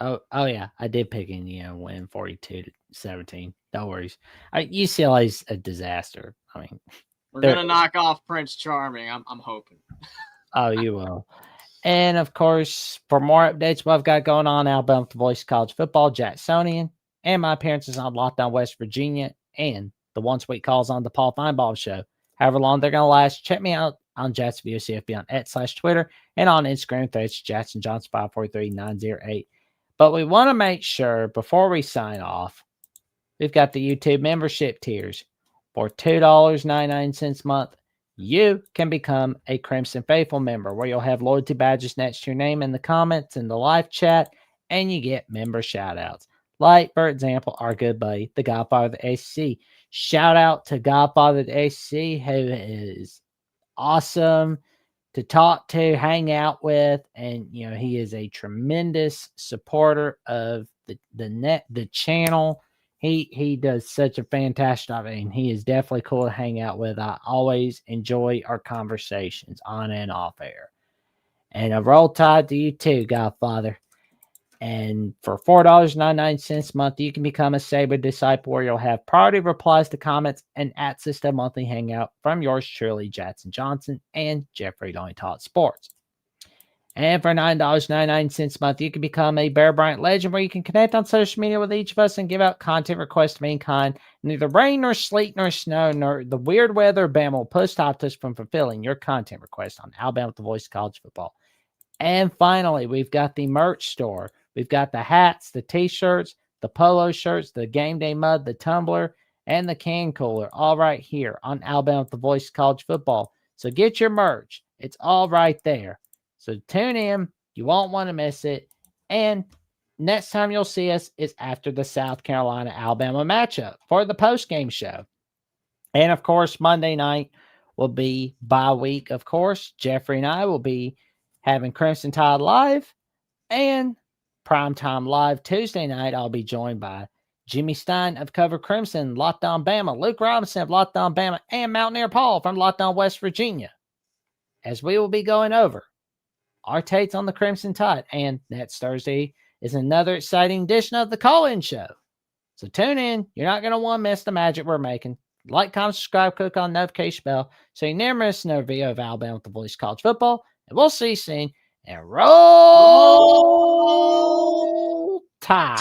Oh yeah, I did pick Indiana win 42-17. No worries. UCLA's a disaster. I mean, we're going to knock off Prince Charming. I'm hoping. Oh, you will. And, of course, for more updates, what I've got going on, Alabama with the Voice College Football, Jacksonian, and my appearances on Lockdown West Virginia, and the once-a-week calls on the Paul Feinbaum Show. However long they're going to last, check me out on Jacksonville CFB on @/Twitter and on Instagram threads, Jackson Johnson 543908. But we want to make sure, before we sign off, we've got the YouTube membership tiers. For $2.99 a month, you can become a Crimson Faithful member, where you'll have loyalty badges next to your name in the comments and the live chat, and you get member shout-outs. Like, for example, our good buddy, the Godfather of the SC. Shout out to Godfather of the SC, who is awesome to talk to, hang out with, and he is a tremendous supporter of the channel. He does such a fantastic job, and he is definitely cool to hang out with. I always enjoy our conversations on and off air. And a roll tide to you too, Godfather. And for $4.99 a month, you can become a Saber Disciple, where you'll have priority replies to comments and access to a monthly hangout from yours truly, Jackson Johnson and Jeffrey Only Taught Sports. And for $9.99 a month, you can become a Bear Bryant legend, where you can connect on social media with each of us and give out content requests of any kind. Neither rain nor sleet nor snow nor the weird weather Bama will push stop us from fulfilling your content request on Alabama with the Voice of College Football. And finally, we've got the merch store. We've got the hats, the t-shirts, the polo shirts, the game day mug, the tumbler, and the can cooler, all right here on Alabama with the Voice of College Football. So get your merch. It's all right there. So tune in. You won't want to miss it. And next time you'll see us is after the South Carolina-Alabama matchup for the post-game show. And, of course, Monday night will be bye week, of course. Jeffrey and I will be having Crimson Tide Live. And Primetime Live Tuesday night, I'll be joined by Jimmy Stein of Cover Crimson, Locked On Bama, Luke Robinson of Locked On Bama, and Mountaineer Paul from Locked On West Virginia. as we will be going over our takes on the Crimson Tide. And next Thursday is another exciting edition of the call-in show. So tune in. You're not going to want to miss the magic we're making. Like, comment, subscribe, click on the notification bell so you never miss another video of Alabama with the Voice of College Football. And we'll see you soon. And roll Tide.